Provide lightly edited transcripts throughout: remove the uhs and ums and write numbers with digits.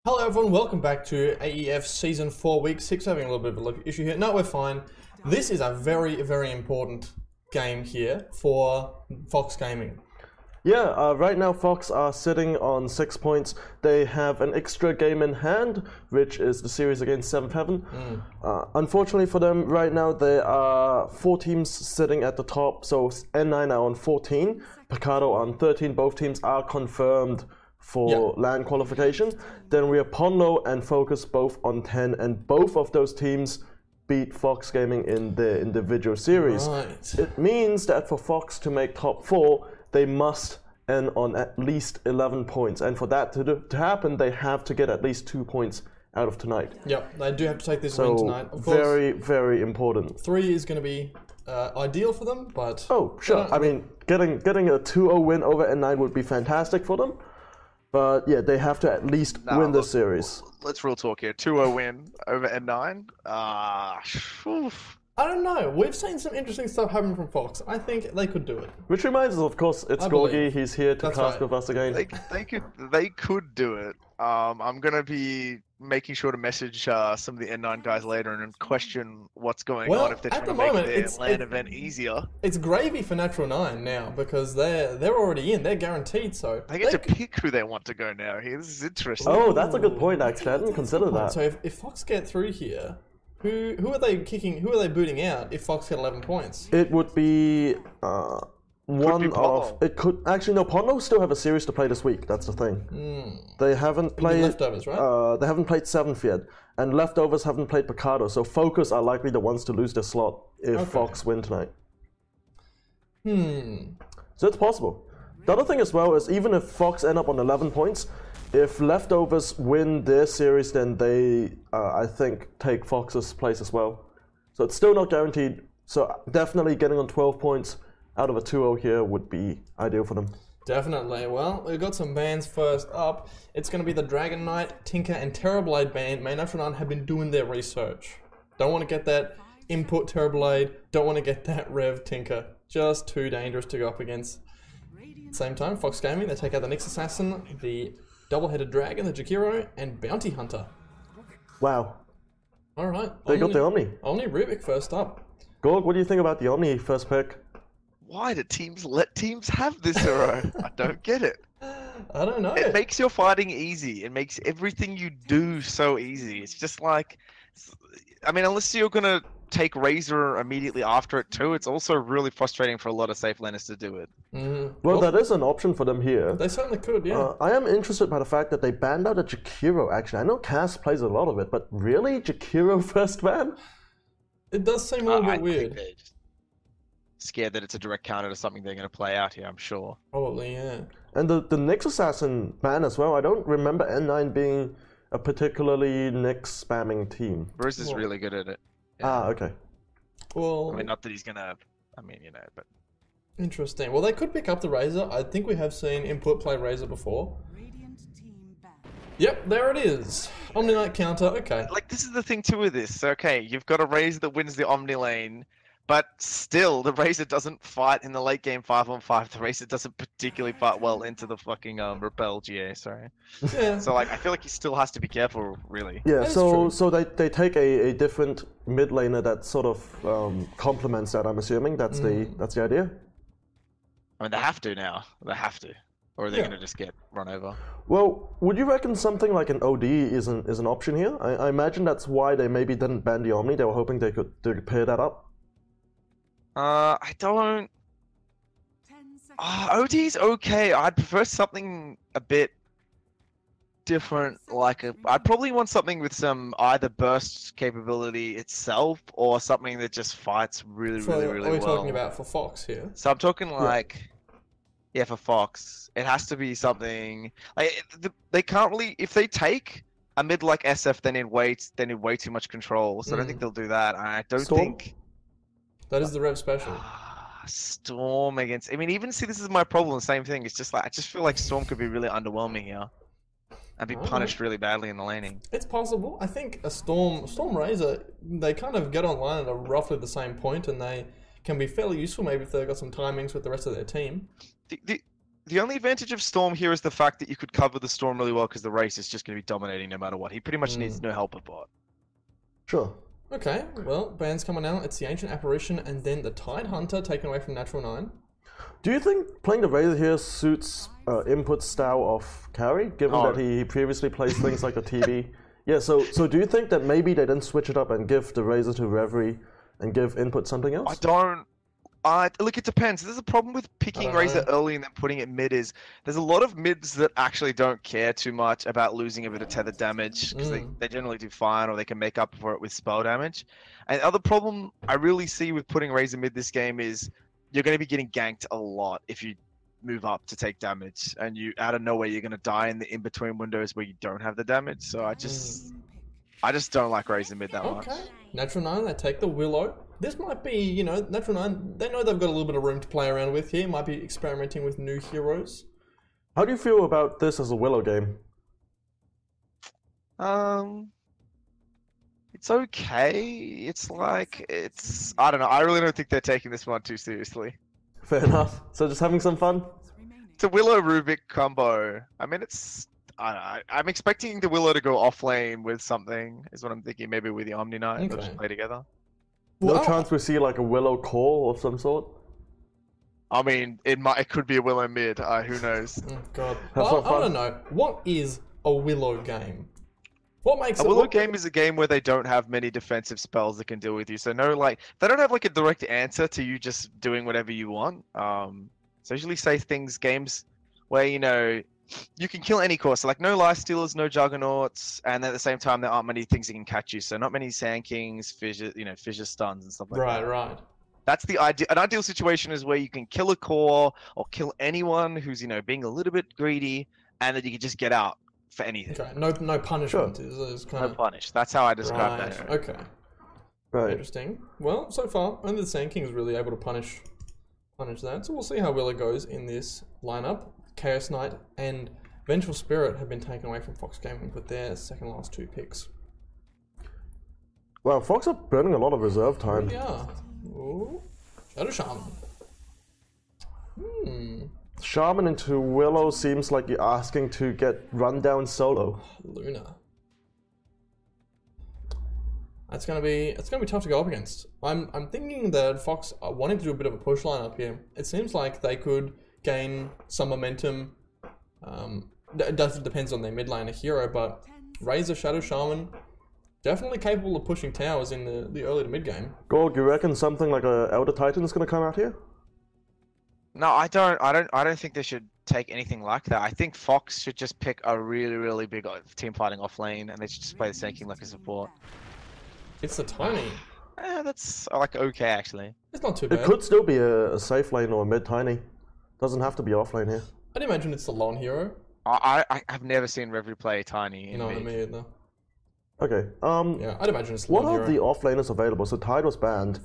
Hello everyone, welcome back to AEF Season 4 Week 6. Having a little bit of an issue here. No, we're fine. This is a very, very important game here for Fox Gaming. Yeah, right now Fox are sitting on 6 points. They have an extra game in hand, which is the series against 7th Heaven. Unfortunately for them, right now there are 4 teams sitting at the top. So N9 are on 14, Picado on 13. Both teams are confirmed for LAN qualification. Then we have Ponlo and Focus both on 10, and both of those teams beat Fox Gaming in their individual series. Right. It means that for Fox to make top 4, they must end on at least 11 points. And for that to happen, they have to get at least 2 points out of tonight. Yep, they do have to take this win tonight. Of course, very, very important. 3 is going to be ideal for them, but... Oh, sure. I mean, getting a 2-0 win over N9 would be fantastic for them. But yeah, they have to at least win this series. Let's real talk here. 2-0 win over N9. I don't know. We've seen some interesting stuff happen from Fox. I think they could do it. Which reminds us, of course, it's Gorgie. He's here to cast with us again. They could do it. I'm gonna be making sure to message some of the N9 guys later and question what's going on if they're trying to make their LAN event easier. It's gravy for Natural 9 now because they're already in. They're guaranteed. So they get to pick who they want to go now. Here, this is interesting. Oh, that's a good point. Actually, I didn't consider that. So if Fox get through here. Who are they kicking? Who are they booting out if Fox get 11 points? It would be one of. It could actually no. Ponlo still have a series to play this week. That's the thing. They haven't played Leftovers, right? They haven't played 7th yet, and Leftovers haven't played Picado. So Focus are likely the ones to lose their slot if Fox win tonight. So it's possible. The other thing as well is even if Fox end up on 11 points. If Leftovers win their series, then they, I think, take Fox's place as well. So it's still not guaranteed. So definitely getting on 12 points out of a 2-0 here would be ideal for them. Definitely. Well, we've got some bans first up. It's going to be the Dragon Knight, Tinker, and Terrorblade band. Main Natural 9 have been doing their research. Don't want to get that input Terrorblade. Don't want to get that Rev Tinker. Just too dangerous to go up against. At the same time, Fox Gaming, they take out the Nyx Assassin, the Double-Headed Dragon, the Jakiro, and Bounty Hunter. Wow. Alright. They got the Omni. Omni Rubik first up. Gorg, what do you think about the Omni first pick? Why do teams let teams have this hero? I don't get it. I don't know. It makes your fighting easy. It makes everything you do so easy. It's just like... I mean, unless you're going to take Razor immediately after it too, it's also really frustrating for a lot of safe laners to do it. Well, that is an option for them here. They certainly could, yeah. I am interested by the fact that they banned out a Jakiro, actually. I know Cass plays a lot of it, but really? Jakiro first ban? It does seem a little bit weird. They're just scared that it's a direct counter to something they're going to play out here, I'm sure. Probably, yeah. And the Nyx Assassin ban as well. I don't remember N9 being a particularly Nyx spamming team. Bruce is really good at it. Yeah. Ah, okay. Well, I mean, not that he's gonna. I mean, you know, but interesting. Well, they could pick up the Razor. I think we have seen input play Razor before. Yep, there it is. Omni Knight counter. Okay. Like this is the thing too with this. Okay, you've got a Razor that wins the Omni lane, but still the Razor doesn't fight in the late game 5-on-5. The Razor doesn't particularly fight well into the fucking Repel GA. Sorry. Yeah. So like, I feel like he still has to be careful, really. Yeah. So they take a different mid laner that sort of complements that. I'm assuming that's the idea. I mean, they have to now. They have to, or are they going to just get run over? Well, would you reckon something like an OD is an option here? I imagine that's why they maybe didn't ban the Omni. They were hoping they could pair that up. I don't. OD's okay. I'd prefer something a bit different, like I'd probably want something with some either burst capability itself or something that just fights really Are we well. talking about for Fox here? So I'm talking like, yeah, for Fox, it has to be something like they can't really, if they take a mid like SF, they need way too much control. So I don't think they'll do that. I don't think that is the rev special. Storm against. I mean, even see, this is my problem. Same thing. It's just like I just feel like Storm could be really underwhelming here, and be punished really badly in the laning. It's possible. I think a Storm Razor, they kind of get online at a roughly the same point, and they can be fairly useful. Maybe if they've got some timings with the rest of their team. The only advantage of Storm here is the fact that you could cover the Storm really well because the race is just going to be dominating no matter what. He pretty much needs no helper bot. Sure. Okay, well, bans coming out. It's the Ancient Apparition and then the Tide Hunter taken away from Natural 9. Do you think playing the Razor here suits Input's style of carry, given that he previously plays things like a TB? Yeah, so do you think that maybe they didn't switch it up and give the Razor to Reverie and give Input something else? Look, it depends. There's a problem with picking Razor early and then putting it mid is there's a lot of mids that actually don't care too much about losing a bit of tethered damage because they generally do fine or they can make up for it with spell damage. And the other problem I really see with putting Razor mid this game is you're going to be getting ganked a lot if you move up to take damage and you out of nowhere you're going to die in the in-between windows where you don't have the damage. So I just don't like Razor mid that much. Natural 9, they take the Willow. This might be, you know, Natural 9, they know they've got a little bit of room to play around with here. Might be experimenting with new heroes. How do you feel about this as a Willow game? It's okay. It's like, I don't know. I really don't think they're taking this one too seriously. Fair enough. So just having some fun? It's a Willow Rubik combo. I mean, I'm expecting the Willow to go off lane with something, is what I'm thinking. Maybe with the Omni Knight, they'll just play together. No chance we see like a Willow core of some sort? I mean, it could be a Willow mid. Who knows? Oh, God. Well, I don't know. What is a Willow game? What makes a Willow game is a game where they don't have many defensive spells that can deal with you. So no, like they don't have like a direct answer to you just doing whatever you want. So usually say games where you can kill any core. So like no Lifestealers, no Juggernauts, and at the same time there aren't many things that can catch you. So not many Sand Kings, fissure stuns and stuff like that. Right. That's the idea. An ideal situation is where you can kill a core or kill anyone who's being a little bit greedy, and then you can just get out for anything. Okay. No punishment is kind of... No punish. That's how I describe that. Okay. Right. Interesting. Well, so far only the Sand King is really able to punish that. So we'll see how Willow goes in this lineup. Chaos Knight and Vengeful Spirit have been taken away from Fox Gaming with their second last 2 picks. Well, Fox are burning a lot of reserve time. Yeah. Ooh. Shadow Shaman. Shaman into Willow seems like you're asking to get run down solo. Luna. It's gonna be tough to go up against. I'm thinking that Fox are wanting to do a bit of a push lineup here. It seems like they could gain some momentum. It depends on their mid laner hero, but Razor, Shadow Shaman, definitely capable of pushing towers in the early to mid game. Gorg, you reckon something like a Elder Titan is going to come out here? No, I don't think they should take anything like that. I think Fox should just pick a really, really big team fighting off lane, and they should just play the Sand King like a support. It's the Tiny. That's like okay actually. It's not too bad. It could still be a safe lane or a mid Tiny. Doesn't have to be off lane here. I'd imagine it's the lone hero. I've never seen Reverie play Tiny. No, me either. Okay. Yeah, I'd imagine it's what lone are hero. the off laners available? So Tide was banned.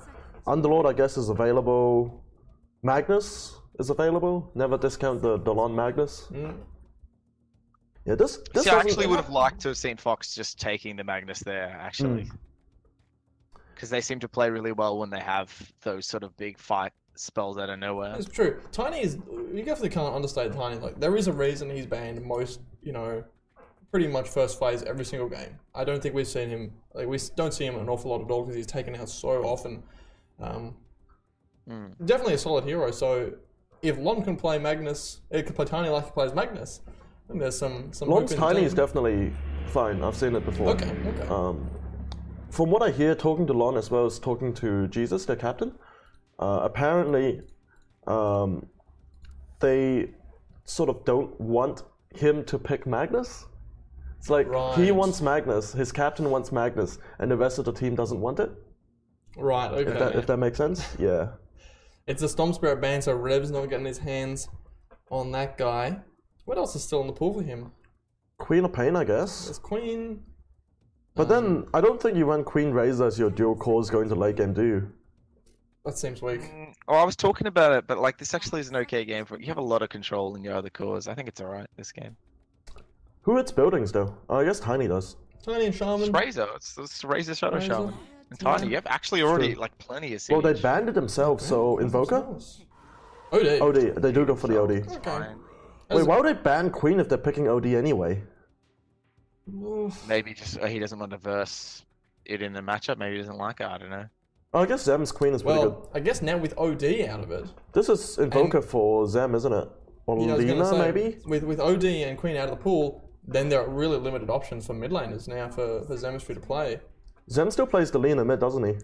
Underlord, I guess, is available. Magnus is available. Never discount the Lon Magnus. Yeah, this See, I actually would have liked to have seen Fox just taking the Magnus there, actually. Because they seem to play really well when they have those sort of big fight spells out of nowhere. It's true. Tiny is... You definitely can't understate Tiny. Like, there is a reason he's banned most, pretty much first phase every single game. I don't think we've seen him... Like, we don't see him an awful lot at all because he's taken out so often. Definitely a solid hero, so if Lon can play Magnus... It can play Tiny like he plays Magnus, then there's some Lon's Tiny is definitely fine. I've seen it before. Okay. From what I hear, talking to Lon as well as talking to Jesus, their captain, apparently they sort of don't want him to pick Magnus. It's like he Right. wants Magnus, his captain wants Magnus, and the rest of the team doesn't want it. Right, okay. If that makes sense, yeah. It's a Storm Spirit ban, so Rev's not getting his hands on that guy. What else is still in the pool for him? Queen of Pain, I guess. There's Queen. But then, I don't think you run Queen Razor as your dual cores going to late game, do you? That seems weak. Oh, I was talking about it, but like this actually is an okay game for it. You have a lot of control in your other cores. I think it's alright, this game. Who hits buildings, though? Oh, I guess Tiny does. Tiny and Shaman. It's Razor. It's Razor Shadow Razor. Shaman. And Tiny, you have actually already like plenty of Well, siege. they banned it themselves, so Invoker? OD. OD, they do go for the OD. Okay. Fine. Wait, why would they ban Queen if they're picking OD anyway? Maybe just he doesn't want to verse it in the matchup. Maybe he doesn't like it. I don't know. Oh, I guess Zem's Queen is pretty good. Well, I guess now with OD out of it. This is Invoker for Zem, isn't it? Or Yeah, I was gonna Lina, say, maybe? With OD and Queen out of the pool, then there are really limited options for mid laners now for Zemistry to play. Zem still plays the Lina mid, doesn't he?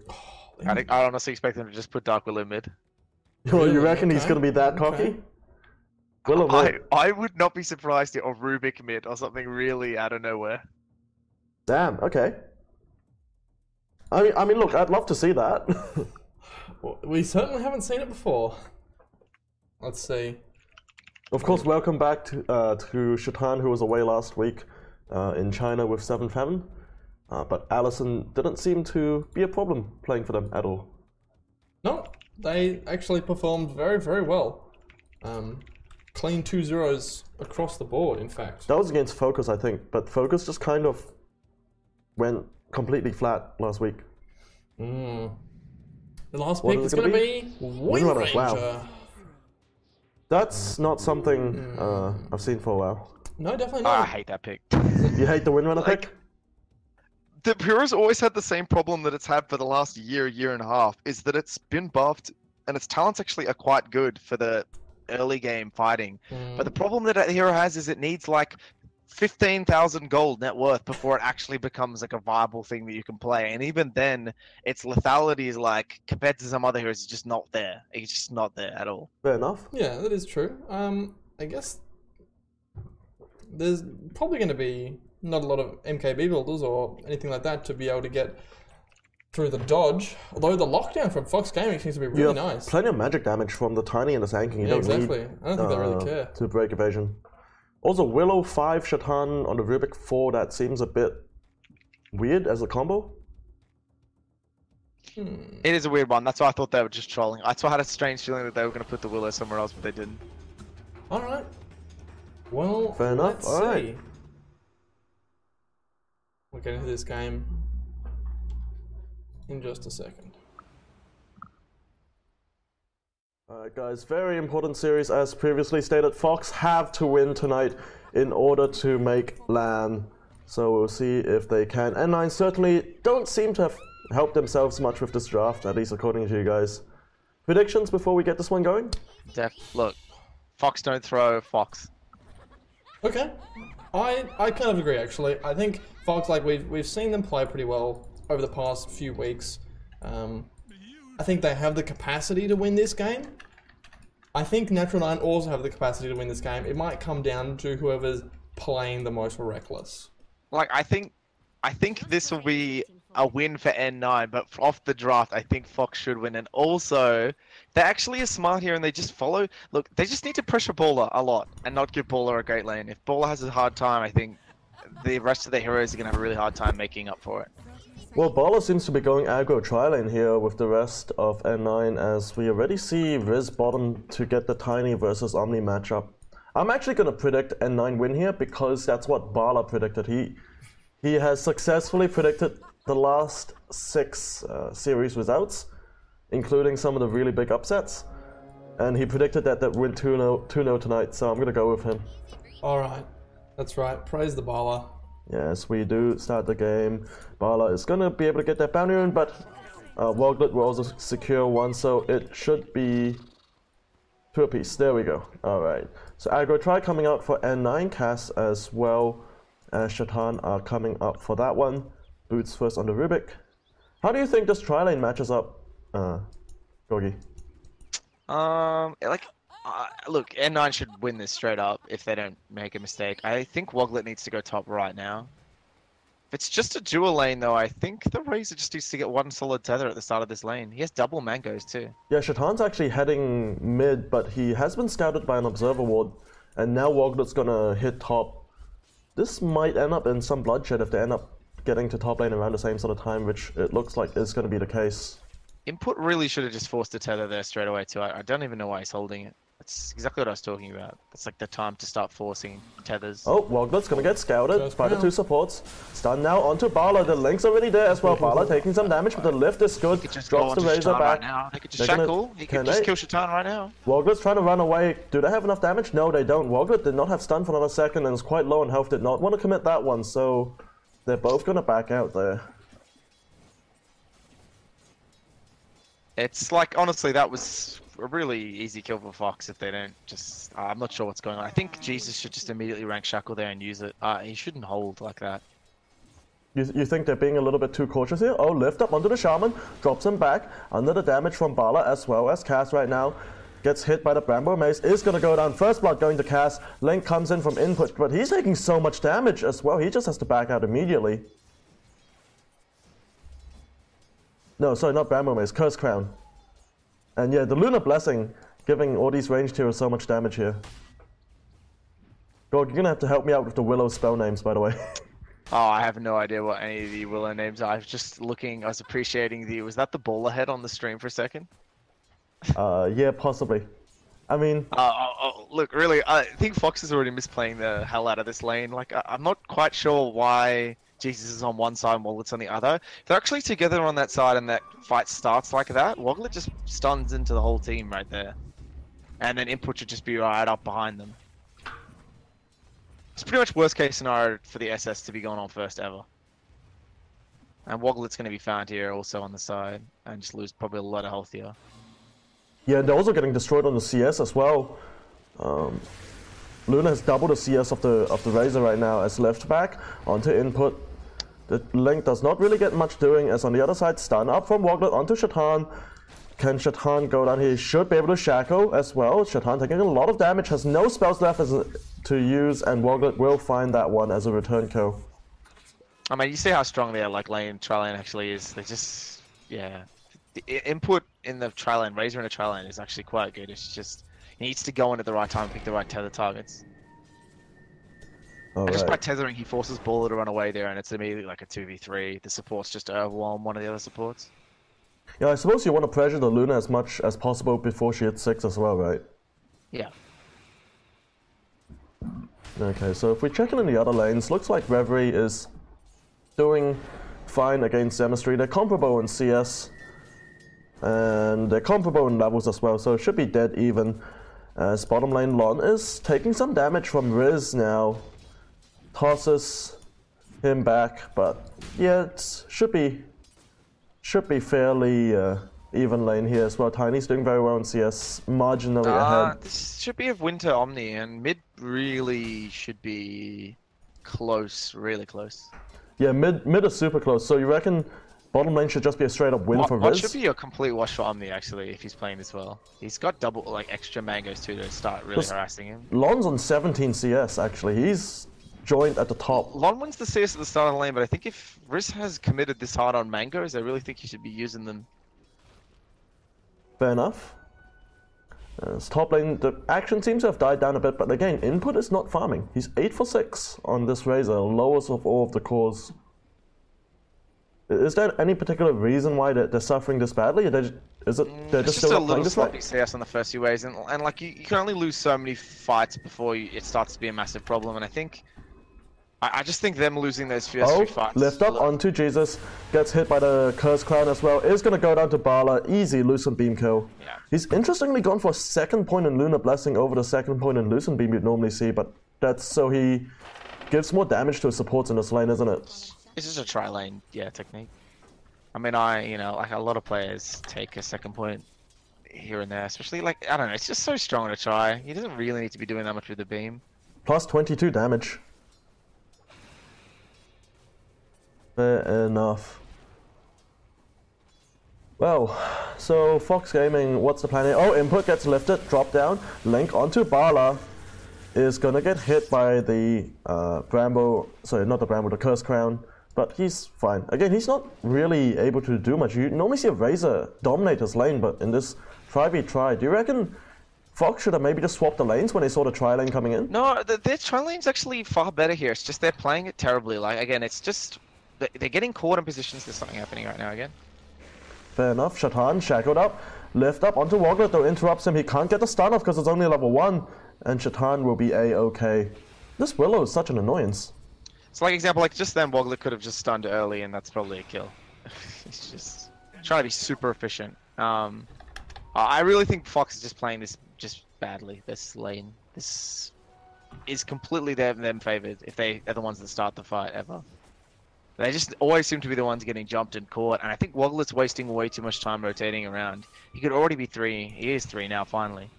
I honestly expect them to just put Dark Willow mid. Oh, you reckon he's Okay. going to be that cocky? Willow mid. I would not be surprised if Rubik mid or something really out of nowhere. Damn, okay. I mean, look, I'd love to see that. Well, we certainly haven't seen it before. Let's see. Of course, welcome back to Shatan, who was away last week in China with 7th Heaven. But Allison didn't seem to be a problem playing for them at all. No, they actually performed very, very well. Clean 2-0s across the board, in fact. That was against Focus, I think, but Focus just kind of went completely flat last week. The last What pick is is it going gonna to be Windrunner, Windranger. wow. That's not something I've seen for a while. No, definitely Oh, I not. hate that pick. You hate the Windrunner Like- pick? The Hero's always had the same problem that it's had for the last year and a half, is that it's been buffed, and its talents actually are quite good for the early game fighting. But the problem that a hero has is it needs like 15,000 gold net worth before it actually becomes like a viable thing that you can play. And even then, its lethality is like, compared to some other heroes, it's just not there. It's just not there at all. Fair enough. Yeah, that is true. I guess there's probably going to be not a lot of MKB builders or anything like that to be able to get through the dodge. Although the lockdown from Fox Gaming seems to be really You have nice. plenty of magic damage from the Tiny and the Sanking. You Yeah, don't exactly. need I don't think they really care. to break evasion. Also, Willow 5, Shatan on the Rubik 4, that seems a bit weird as a combo. It is a weird one. That's why I thought they were just trolling. That's why I had a strange feeling that they were going to put the Willow somewhere else, but they didn't. Alright. Well, Fair enough. let's Alright. see. We'll get into this game in just a second. Alright guys, very important series as previously stated. Fox have to win tonight in order to make LAN. So we'll see if they can. N9 certainly don't seem to have helped themselves much with this draft, at least according to you guys. Predictions before we get this one going? Look, Fox don't throw, Fox. Okay, I kind of agree actually. I think Fox, like we've seen them play pretty well over the past few weeks. I think they have the capacity to win this game. I think Natural 9 also have the capacity to win this game. It might come down to whoever's playing the most reckless. Like, I think this will be a win for N9, but off the draft, I think Fox should win. And also, they actually are smart here and they just follow. Look, they just need to pressure Baller a lot and not give Baller a great lane. If Baller has a hard time, I think the rest of the heroes are going to have a really hard time making up for it. Well, Baller seems to be going aggro tri-lane here with the rest of N9 as we already see Riz bottom to get the Tiny versus Omni matchup. I'm actually going to predict N9 win here because that's what Baller predicted. He has successfully predicted the last 6 series results, including some of the really big upsets. And he predicted that win 2-0 tonight, so I'm going to go with him. Alright, that's right. Praise the baller. Yes, we do start the game. Bala is gonna be able to get that bounty rune, but Woglet will also secure one, so it should be 2 apiece. There we go. Alright. So aggro try coming out for N9, Cass as well as Shatan are coming up for that one. Boots first on the Rubik. How do you think this tri lane matches up, Gogi? Like Look, N9 should win this straight up if they don't make a mistake. I think Woglet needs to go top right now. If it's just a dual lane, though, I think the Razor just needs to get one solid tether at the start of this lane. He has double mangoes, too. Yeah, Shatan's actually heading mid, but he has been scouted by an observer ward, and now Woglet's gonna hit top. This might end up in some bloodshed if they end up getting to top lane around the same sort of time, which it looks like is going to be the case. Input really should have just forced a tether there straight away, too. I don't even know why he's holding it. That's exactly what I was talking about. It's like the time to start forcing tethers. Oh, Woglet's gonna get scouted by the two supports. Stun now onto Bala. The link's already there as well. Bala taking some damage, but the lift is good. Drops the Razor back. Right now. They could just shackle. He could just kill Shatan right now. Woglet's trying to run away. Do they have enough damage? No, they don't. Woglet did not have stun for another second and is quite low on health. Did not want to commit that one, so they're both gonna back out there. It's like, honestly, that was a really easy kill for Fox if they don't just... I'm not sure what's going on. I think Jesus should just immediately rank Shackle there and use it. He shouldn't hold like that. You think they're being a little bit too cautious here? Oh, lift up onto the Shaman, drops him back, under the damage from Bala as well as Cass right now. Gets hit by the Bramble Mace, is going to go down. First blood going to Cass. Link comes in from input, but he's taking so much damage as well. He just has to back out immediately. No, sorry, not Bramble Mace, Curse Crown. And yeah, the Lunar Blessing giving all these ranged heroes so much damage here. God, you're going to have to help me out with the Willow spell names, by the way. Oh, I have no idea what any of the Willow names are. I was just looking, I was appreciating the... Was that the baller head on the stream for a second? Yeah, possibly. I mean... look, really, I think Fox is already misplaying the hell out of this lane. Like, I'm not quite sure why Jesus is on one side and Woglet's on the other. If they're actually together on that side and that fight starts like that, Woglet just stuns into the whole team right there. And then Input should just be right up behind them. It's pretty much worst case scenario for the SS to be going on first ever. And Woglet's going to be found here also on the side and just lose probably a lot of health here. Yeah, and they're also getting destroyed on the CS as well. Luna has doubled the CS of the Razor right now as left back onto input. The Link does not really get much doing as on the other side, stun up from Woglet onto Shatan. Can Shatan go down here? He should be able to shackle as well. Shatan taking a lot of damage, has no spells left to use, and Woglet will find that one as a return kill. I mean, you see how strong their like lane, tri-lane actually is. They just, yeah. The input in the tri-lane, Razor in the tri-lane is actually quite good. It's just, he needs to go in at the right time and pick the right tether targets. And just by tethering, he forces Baller to run away there, and it's immediately like a 2v3. The supports just overwhelm one of the other supports. Yeah, I suppose you want to pressure the Luna as much as possible before she hits 6 as well, right? Yeah. Okay, so if we check in the other lanes, looks like Reverie is doing fine against Zemistry. They're comparable in CS, and they're comparable in levels as well, so it should be dead even. As bottom lane Lon is taking some damage from Riz now. Tosses him back, but yeah, it should be fairly even lane here as well. Tiny's doing very well in CS, marginally ahead. This should be a Winter Omni, and mid really should be close, really close. Yeah, mid is super close, so you reckon bottom lane should just be a straight up win for Riz? What should be a complete wash for Omni actually, if he's playing this well. He's got double, like extra mangoes too to start really harassing him. Lon's on 17 CS actually, he's joined at the top. Lon wins the CS at the start of the lane, but I think if Riz has committed this hard on mangoes, I really think he should be using them. Fair enough. As top lane, the action seems to have died down a bit, but again, input is not farming. He's 8 for 6 on this Razor, lowest of all of the cores. Is there any particular reason why they're suffering this badly? Or is it they're just still not playing this right? It's just a little sloppy CS on the first few ways, and like you can only lose so many fights before it starts to be a massive problem, and I just think them losing those first few fights... lift up onto Jesus, gets hit by the Curse Crown as well, is going to go down to Bala, easy Lucent Beam kill. Yeah. He's interestingly gone for a second point in Lunar Blessing over the second point in Lucent Beam you'd normally see, but that's so he gives more damage to his supports in this lane, isn't it? It's just a tri-lane, yeah, technique. I mean, like a lot of players take a second point here and there, especially like, I don't know, it's just so strong to try. He doesn't really need to be doing that much with the beam. Plus 22 damage. Fair enough. Well, so Fox Gaming, what's the plan here? Oh, input gets lifted, drop down, link onto Bala. Is gonna get hit by the Bramble, sorry, not the Bramble, the Curse Crown, but he's fine. Again, he's not really able to do much. You normally see a Razor dominate his lane, but in this 5v3, do you reckon Fox should have maybe just swapped the lanes when they saw the tri lane coming in? No, their tri lane's actually far better here. It's just they're playing it terribly. Like, again, it's just, they're getting caught in positions. There's something happening right now again. Fair enough, Shatan shackled up, lift up onto Woglet, though interrupts him. He can't get the stun off because it's only level 1. And Shatan will be A-okay. This Willow is such an annoyance. It's like example, like just then Woglet could have just stunned early and that's probably a kill. He's just trying to be super efficient. I really think Fox is just playing this just badly, this lane. This is completely them favored if they are the ones that start the fight ever. They just always seem to be the ones getting jumped and caught, and I think Woglet's wasting way too much time rotating around. He could already be 3. He is 3 now, finally.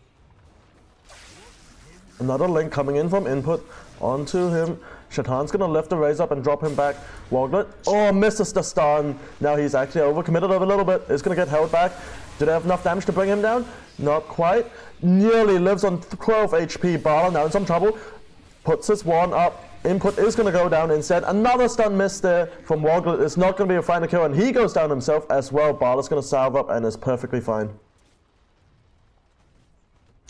Another link coming in from input onto him. Shatan's gonna lift the raise up and drop him back. Woglet, oh, misses the stun. Now he's actually overcommitted a little bit. Is gonna get held back. Did they have enough damage to bring him down? Not quite. Nearly lives on 12 HP. Bala now in some trouble. Puts his one up. Input is gonna go down instead. Another stun miss there from Woglet. It's not gonna be a final kill, and he goes down himself as well. Bala's gonna salve up and is perfectly fine.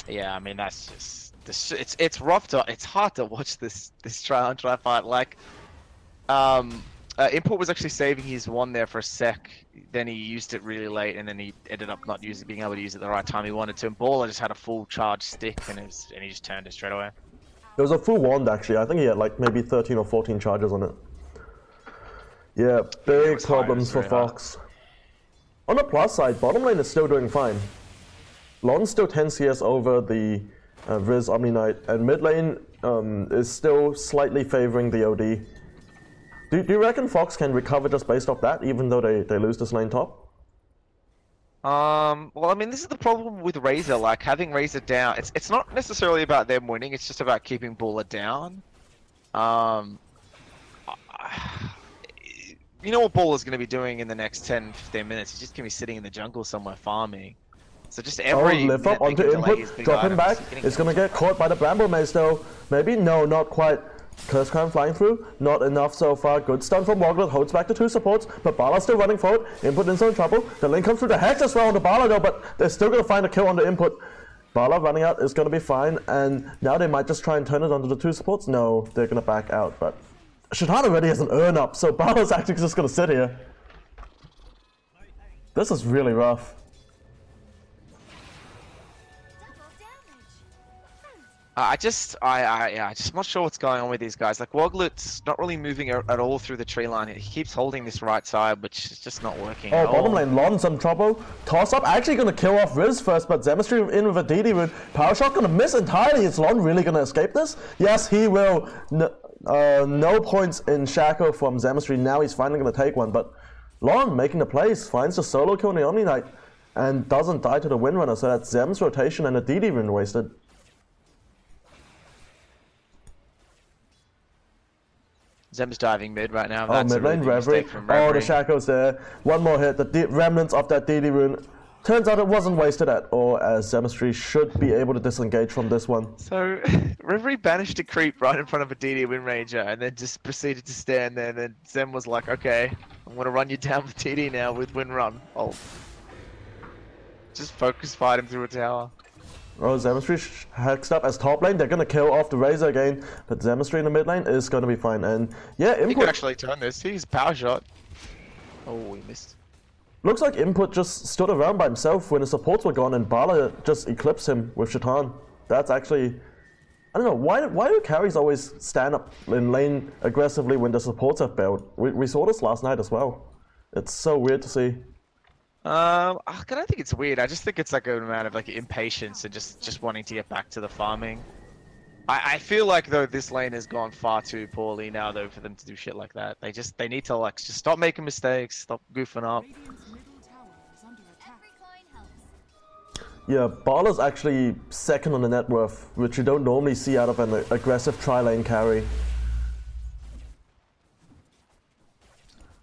Yeah, I mean that's just. It's rough to, it's hard to watch this try fight. Like, Input was actually saving his one there for a sec, then he used it really late, and then he ended up not being able to use it the right time he wanted to. And Baller just had a full charge stick, and he just turned it straight away. It was a full wand actually. I think he had like maybe 13 or 14 charges on it. Yeah, big problems for Fox. On the plus side, bottom lane is still doing fine. Lon's still 10 CS over the Riz Omni Knight, and mid lane is still slightly favoring the OD. Do you reckon Fox can recover just based off that, even though they lose this lane top? Well, I mean, this is the problem with Razor. Like having Razor down, it's not necessarily about them winning. It's just about keeping Baller down. You know what Baller's going to be doing in the next 10-15 minutes? He's just going to be sitting in the jungle somewhere farming. So just every lift up onto input, drop him back. It's gonna get caught by the Bramble Maze though. Maybe, no, not quite. Curse Crown flying through, not enough so far. Good stun from Woglet, holds back the 2 supports, but Bala's still running forward. Input in some trouble. The link comes through the Hex as well on the Bala though, but they're still gonna find a kill on the Input. Bala running out is gonna be fine, and now they might just try and turn it onto the 2 supports. No, they're gonna back out, but Shatan already has an urn up, so Bala's actually just gonna sit here. This is really rough. I'm just not sure what's going on with these guys. Like Woglet's not really moving at all through the tree line. He keeps holding this right side, which is just not working. Oh, bottom lane, Lon some trouble. Toss up, actually gonna kill off Riz first, but Zemistry in with a DD rune. Power shot gonna miss entirely. Is Lon really gonna escape this? Yes, he will. No points in Shaco from Zemistry. Now he's finally gonna take one, but Lon making the plays, finds the solo kill on the Omni Knight, and doesn't die to the Windrunner. So that's Zem's rotation and a DD rune wasted. Zem's diving mid right now. That's mid lane, Reverie. Oh, the Shaco's there. One more hit. The remnants of that DD rune. Turns out it wasn't wasted at all, as Zemistry should be able to disengage from this one. So, Reverie managed to creep right in front of a DD Wind Ranger and then just proceeded to stand there. And then Zem was like, okay, I'm going to run you down with TD now with Wind Run. Oh. Just focus fight him through a tower. Oh, Zemistry hexed up as top lane. They're going to kill off the Razor again, but Zemistry in the mid lane is going to be fine. And yeah, Input... He could actually turn this. He's power shot. Oh, he missed. Looks like Input just stood around by himself when the supports were gone, and Bala just eclipsed him with Shatan. That's actually... I don't know, why do carries always stand up in lane aggressively when the supports have bailed? We saw this last night as well. It's so weird to see. I don't think it's weird. I just think it's like an amount of like impatience and just wanting to get back to the farming. I feel like though this lane has gone far too poorly now though for them to do shit like that. They need to like just stop making mistakes, stop goofing up. Yeah, Bala's actually second on the net worth, which you don't normally see out of an aggressive tri-lane carry.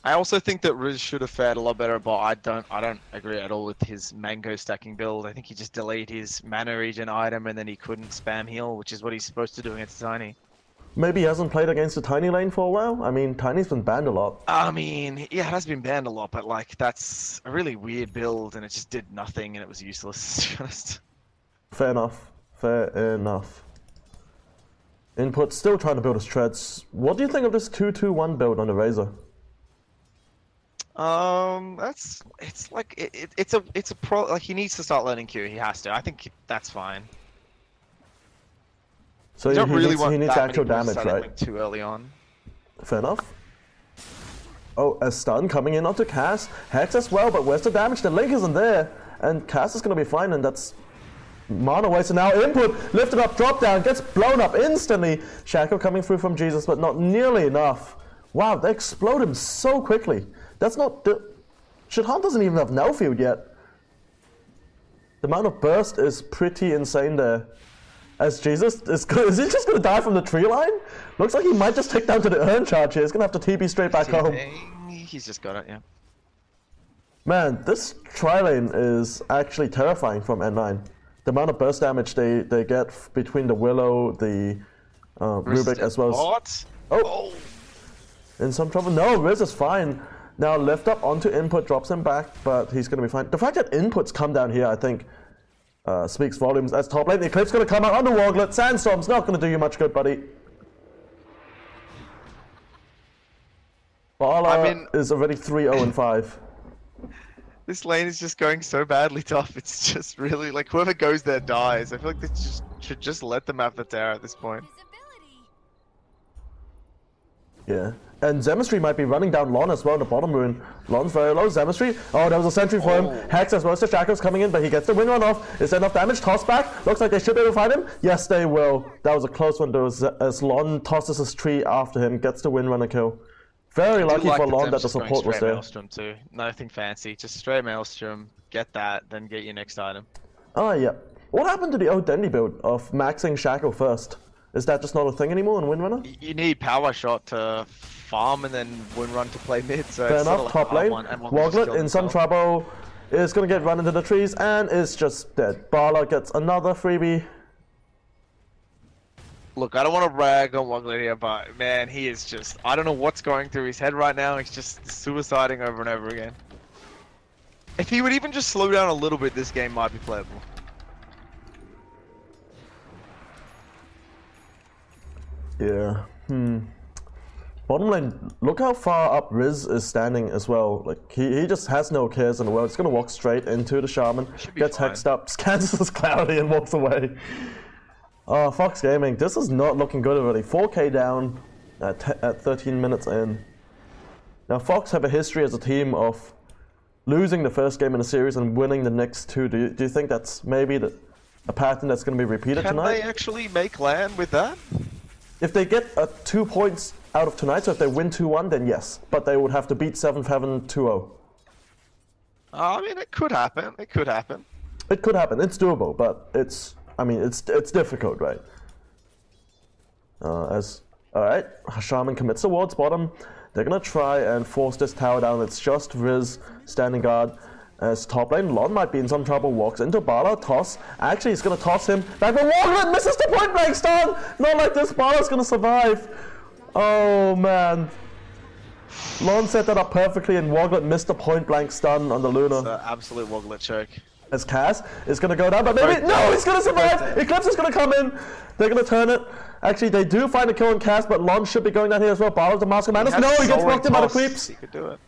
I also think that Riz should have fared a lot better, but I don't agree at all with his mango stacking build. I think he just delayed his mana regen item and then he couldn't spam heal, which is what he's supposed to do against Tiny. Maybe he hasn't played against the Tiny lane for a while? I mean, Tiny's been banned a lot. I mean, yeah, it has been banned a lot, but like that's a really weird build and it just did nothing and it was useless, to be honest. Fair enough. Fair enough. Input still trying to build his treads. What do you think of this 2-2-1 build on the Razor? It's a pro, like he needs to start learning Q. He has to. I think that's fine. So You don't really want he needs that actual many damage, starting right? link too early on. Fair enough. Oh, a stun coming in onto Cass. Hex as well, but where's the damage? The link isn't there. And Cass is going to be fine, and that's mana waste. And now Input lifted up, drop down, gets blown up instantly. Shackle coming through from Jesus, but not nearly enough. Wow, they explode him so quickly. That's not the... Shadhan doesn't even have no field yet. The amount of burst is pretty insane there. As Jesus is he just going to die from the tree line? Looks like he might just take down to the urn charge here. He's going to have to TP straight back home. He's just got it, yeah. Man, this tri-lane is actually terrifying from N9. The amount of burst damage they get between the Willow, the Rubik, as well as... What? Oh! In some trouble. No, Riz is fine. Now lift up onto Input, drops him back, but he's going to be fine. The fact that Input's come down here, I think, speaks volumes. As top lane, the Eclipse going to come out on the Woglet. Sandstorm's not going to do you much good, buddy. Bala is already 3-0-5. This lane is just going so badly tough. It's just really like whoever goes there dies. I feel like they should just let them have the tower at this point. Yeah. And Zemistry might be running down Lon as well in the bottom rune. Lon's very low. Zemistry. Oh, there was a sentry for him. Hex as well. So Shackle's coming in, but he gets the win run off. Is there enough damage? Toss back. Looks like they should be able to find him. Yes, they will. That was a close one though, as Lon tosses his tree after him, gets the win runner kill. Very lucky for Lon that the support was there. Maelstrom too. Nothing fancy. Just straight Maelstrom. Get that, then get your next item. Oh, yeah. What happened to the old Dendy build of maxing Shackle first? Is that just not a thing anymore in Windrunner? You need Power Shot to farm and then Windrun to play mid, so fair it's enough, sort of top lane. Woglet in some trouble, is going to get run into the trees and is just dead. Bala gets another freebie. Look, I don't want to rag on Woglet here, but man, he is just... I don't know what's going through his head right now, he's just suiciding over and over again. If he would even just slow down a little bit, this game might be playable. Yeah, Bottom lane, look how far up Riz is standing as well. Like, he just has no cares in the world. He's gonna walk straight into the Shaman, gets hexed up, scans his clarity and walks away. Oh, Fox Gaming, this is not looking good already. 4k down at 13 minutes in. Now, Fox have a history as a team of losing the first game in the series and winning the next two. Do you think that's maybe a pattern that's going to be repeated tonight? Can they actually make land with that? If they get 2 points out of tonight, so if they win 2-1, then yes. But they would have to beat 7-7 2-0. I mean, it could happen. It could happen. It could happen. It's doable, but it's difficult, right? Alright, Shaman commits towards bottom. They're gonna try and force this tower down. It's just Riz standing guard. As top lane, Lon might be in some trouble, walks into Bala, toss. Actually, he's gonna toss him back, but Woglet misses the point blank stun! Not like this, Bala's gonna survive. Oh man. Lon set that up perfectly and Woglet missed the point blank stun on the Luna. It's an absolute Woglet choke. As Cass is gonna go down, but maybe, no, he's gonna survive! Eclipse is gonna come in, they're gonna turn it. Actually, they do find a kill on Cass, but Lon should be going down here as well. Bala's the Master Madness. No, he gets blocked in by the creeps. He could do it.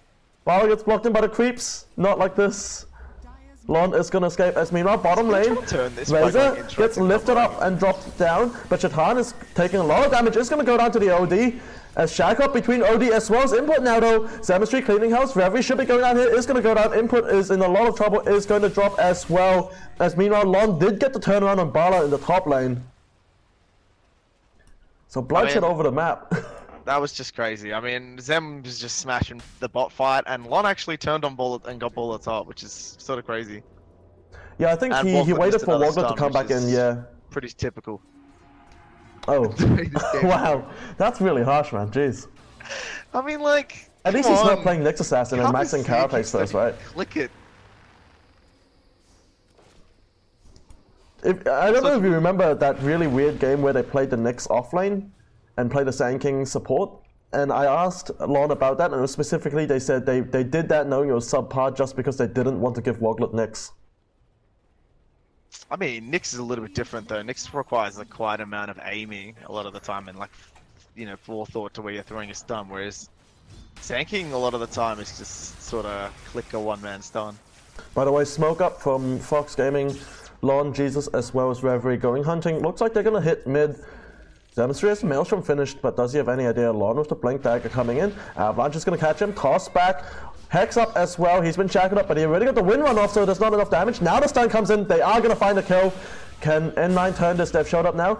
Bala gets blocked in by the creeps. Not like this. Lon is gonna escape as meanwhile bottom lane. Razor gets lifted up and dropped down, but Shadhan is taking a lot of damage. It's gonna go down to the OD. As Shack up between OD as well as Input now though. Zemistry cleaning house. Reverie should be going down here. Is gonna go down. Input is in a lot of trouble. Is going to drop as well. As meanwhile Lon did get the turnaround on Bala in the top lane. So bloodshed over the map. That was just crazy. I mean, Zem was just smashing the bot fight, and Lon actually turned on bullet and got bullet top, which is sort of crazy. Yeah, I think he waited for Woglet to come back in, yeah. Pretty typical. Oh, wow. That's really harsh, man. Jeez. I mean, like, At least he's not playing Nyx Assassin and maxing Carapace first, right? Click it. I don't know if you remember that really weird game where they played the Nyx offlane and played the Sand King support. And I asked Lon about that, and it was specifically they said they did that knowing it was subpar just because they didn't want to give Woglet Nyx. I mean, Nyx is a little bit different though. Nyx requires like quite an amount of aiming a lot of the time, and like, you know, forethought to where you're throwing a stun. Whereas Sand King a lot of the time is just sort of click a one-man stun. By the way, smoke up from Fox Gaming, Lon, Jesus, as well as Reverie going hunting. Looks like they're gonna hit mid. Demonstrates Maelstrom finished, but does he have any idea? Lon with the Blink Dagger coming in. Avalanche is going to catch him. Toss back. Hex up as well. He's been shackled up, but he already got the wind run off, so there's not enough damage. Now the stun comes in. They are going to find a kill. Can N9 turn this? They've showed up now.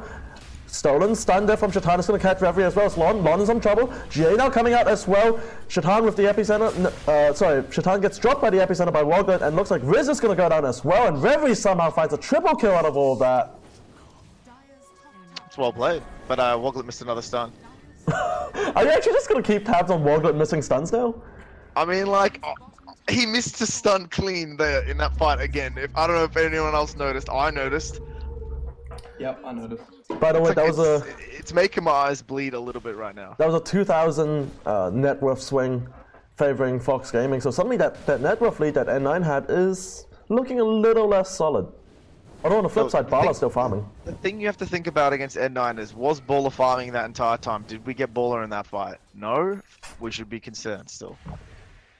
Stolen. Stun there from Shatan is going to catch Reverie as well as Lon. Lon is in trouble. GA now coming out as well. Shatan with the epicenter. Shatan gets dropped by the epicenter by Woglet, and looks like Riz is going to go down as well. And Reverie somehow finds a triple kill out of all of that. It's well played, but Woglet missed another stun. Are you actually just going to keep tabs on Woglet missing stuns now? I mean, like, he missed a stun clean there in that fight again. I don't know if anyone else noticed. I noticed. Yep, I noticed. By the way, that it's making my eyes bleed a little bit right now. That was a 2,000 net worth swing favoring Fox Gaming. So suddenly that net worth lead that N9 had is looking a little less solid. Although on the flip side, Balla's still farming. The thing you have to think about against N9 is, was Baller farming that entire time? Did we get Baller in that fight? No? We should be concerned still.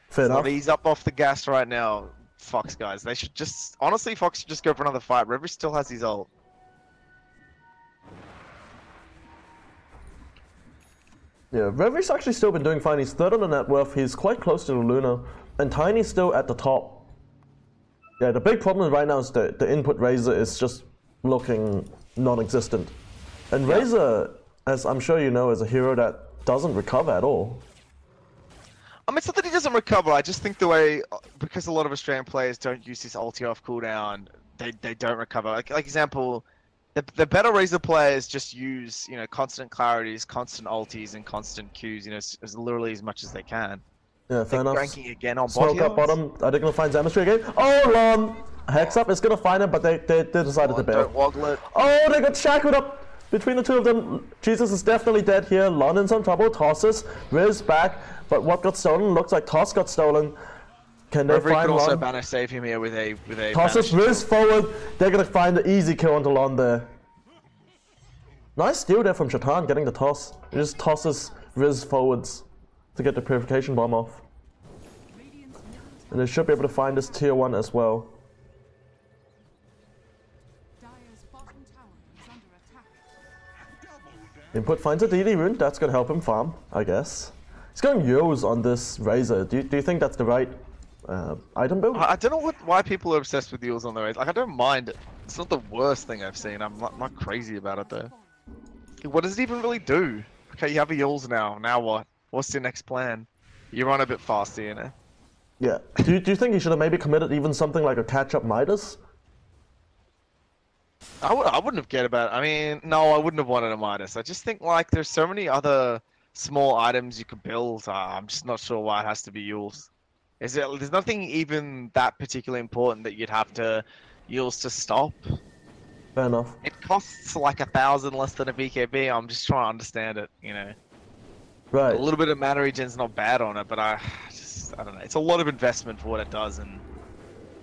Fair enough. He's up off the gas right now, Fox guys. They should just... Honestly, Fox should just go for another fight. Reverie still has his ult. Yeah, Reverie's actually still been doing fine. He's third on the net worth. He's quite close to the Luna. And Tiny's still at the top. Yeah, the big problem right now is the input Razor is just looking non-existent. And yeah. Razor, as I'm sure you know, is a hero that doesn't recover at all. I mean, it's not that he doesn't recover, I just think the way, because a lot of Australian players don't use this ulti off cooldown, they don't recover. Like example, the better Razor players just use, you know, constant clarities, constant ultis, and constant Qs, you know, as literally as much as they can. Yeah, fair enough. Ranking again on Smoke up bottom. Are they going to find Zemistry again? Oh, Lon! Hex up is going to to find him, but they decided to bail. Oh, they got shackled up between the two of them. Jesus is definitely dead here. Lon in some trouble. Tosses. Riz back. But what got stolen? Looks like Toss got stolen. Can they find Lon? Also banner save him here with a Tosses Riz forward. They're going to find the easy kill onto Lon there. Nice steal there from Shatan getting the toss. He just tosses Riz forwards to get the Purification Bomb off. And they should be able to find this tier 1 as well. Input finds a DD rune, that's gonna help him farm, I guess. He's going Yos on this Razor. Do you think that's the right item build? I don't know why people are obsessed with Yos on the Razor. Like, I don't mind it. It's not the worst thing I've seen. I'm not crazy about it though. What does it even really do? Okay, you have a Yules now. Now what? What's your next plan? You run a bit faster, you know? Yeah. Do you think he should have maybe committed even something like a catch-up Midas? I wouldn't have cared about it. I mean, no, I wouldn't have wanted a Midas. I just think, like, there's so many other small items you could build. I'm just not sure why it has to be Yules. There's nothing even that particularly important that you'd have to Yules to stop. Fair enough. It costs like 1,000 less than a BKB. I'm just trying to understand it, you know. Right. A little bit of mana regen's not bad on it, but I don't know. It's a lot of investment for what it does, and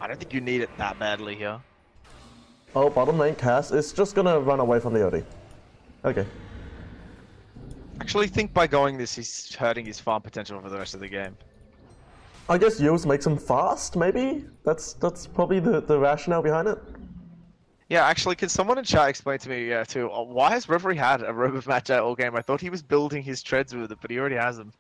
I don't think you need it that badly here. Oh, bottom lane Cass is just gonna run away from the OD. Okay. Actually, think by going this, he's hurting his farm potential for the rest of the game. I guess Yos makes him fast, maybe? That's probably the rationale behind it. Yeah, actually, can someone in chat explain to me, too, why has Reverie had a robe of match out all game? I thought he was building his treads with it, but he already has them.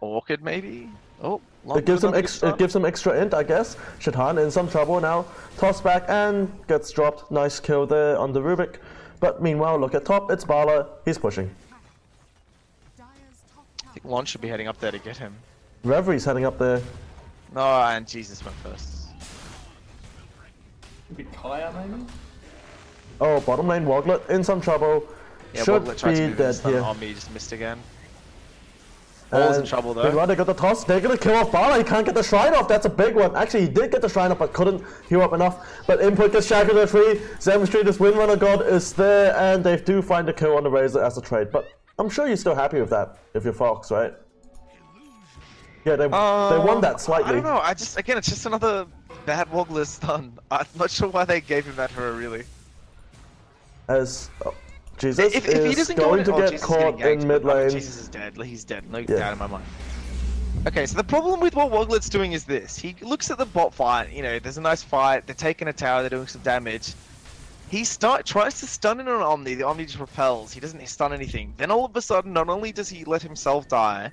Orchid, maybe? Oh, it gives him extra int, I guess. Shatan in some trouble now. Toss back and gets dropped. Nice kill there on the Rubik. But meanwhile, look at top, it's Bala. He's pushing. I think Lon should be heading up there to get him. Reverie's heading up there. No, and Jesus went first. Maybe Kaya, maybe? Oh, bottom lane Woglet in some trouble. Yeah, Should Woglet tried to be dead here. On me, just missed again. Ball's in And trouble Big though. Rod, they got the toss. They're gonna kill off Bala. He can't get the shrine off. That's a big one. Actually, he did get the shrine off, but couldn't heal up enough. But Input gets shackled to 3. Zemstry, this Windrunner God, is there, and they do find the kill on the Razor as a trade. But I'm sure you're still happy with that if you're Fox, right? Yeah, they won that slightly. I don't know. Again, it's just another bad Woggler stun. I'm not sure why they gave him that hero, really. As Jesus If he is doesn't going to get Jesus is caught getting in ganked, mid but, lane. Jesus is dead. He's dead. No doubt in my mind. Okay, so the problem with what Woglet's doing is this. He looks at the bot fight, you know, there's a nice fight, they're taking a tower, they're doing some damage. He tries to stun in on Omni, the Omni just repels, he doesn't stun anything. Then all of a sudden, not only does he let himself die,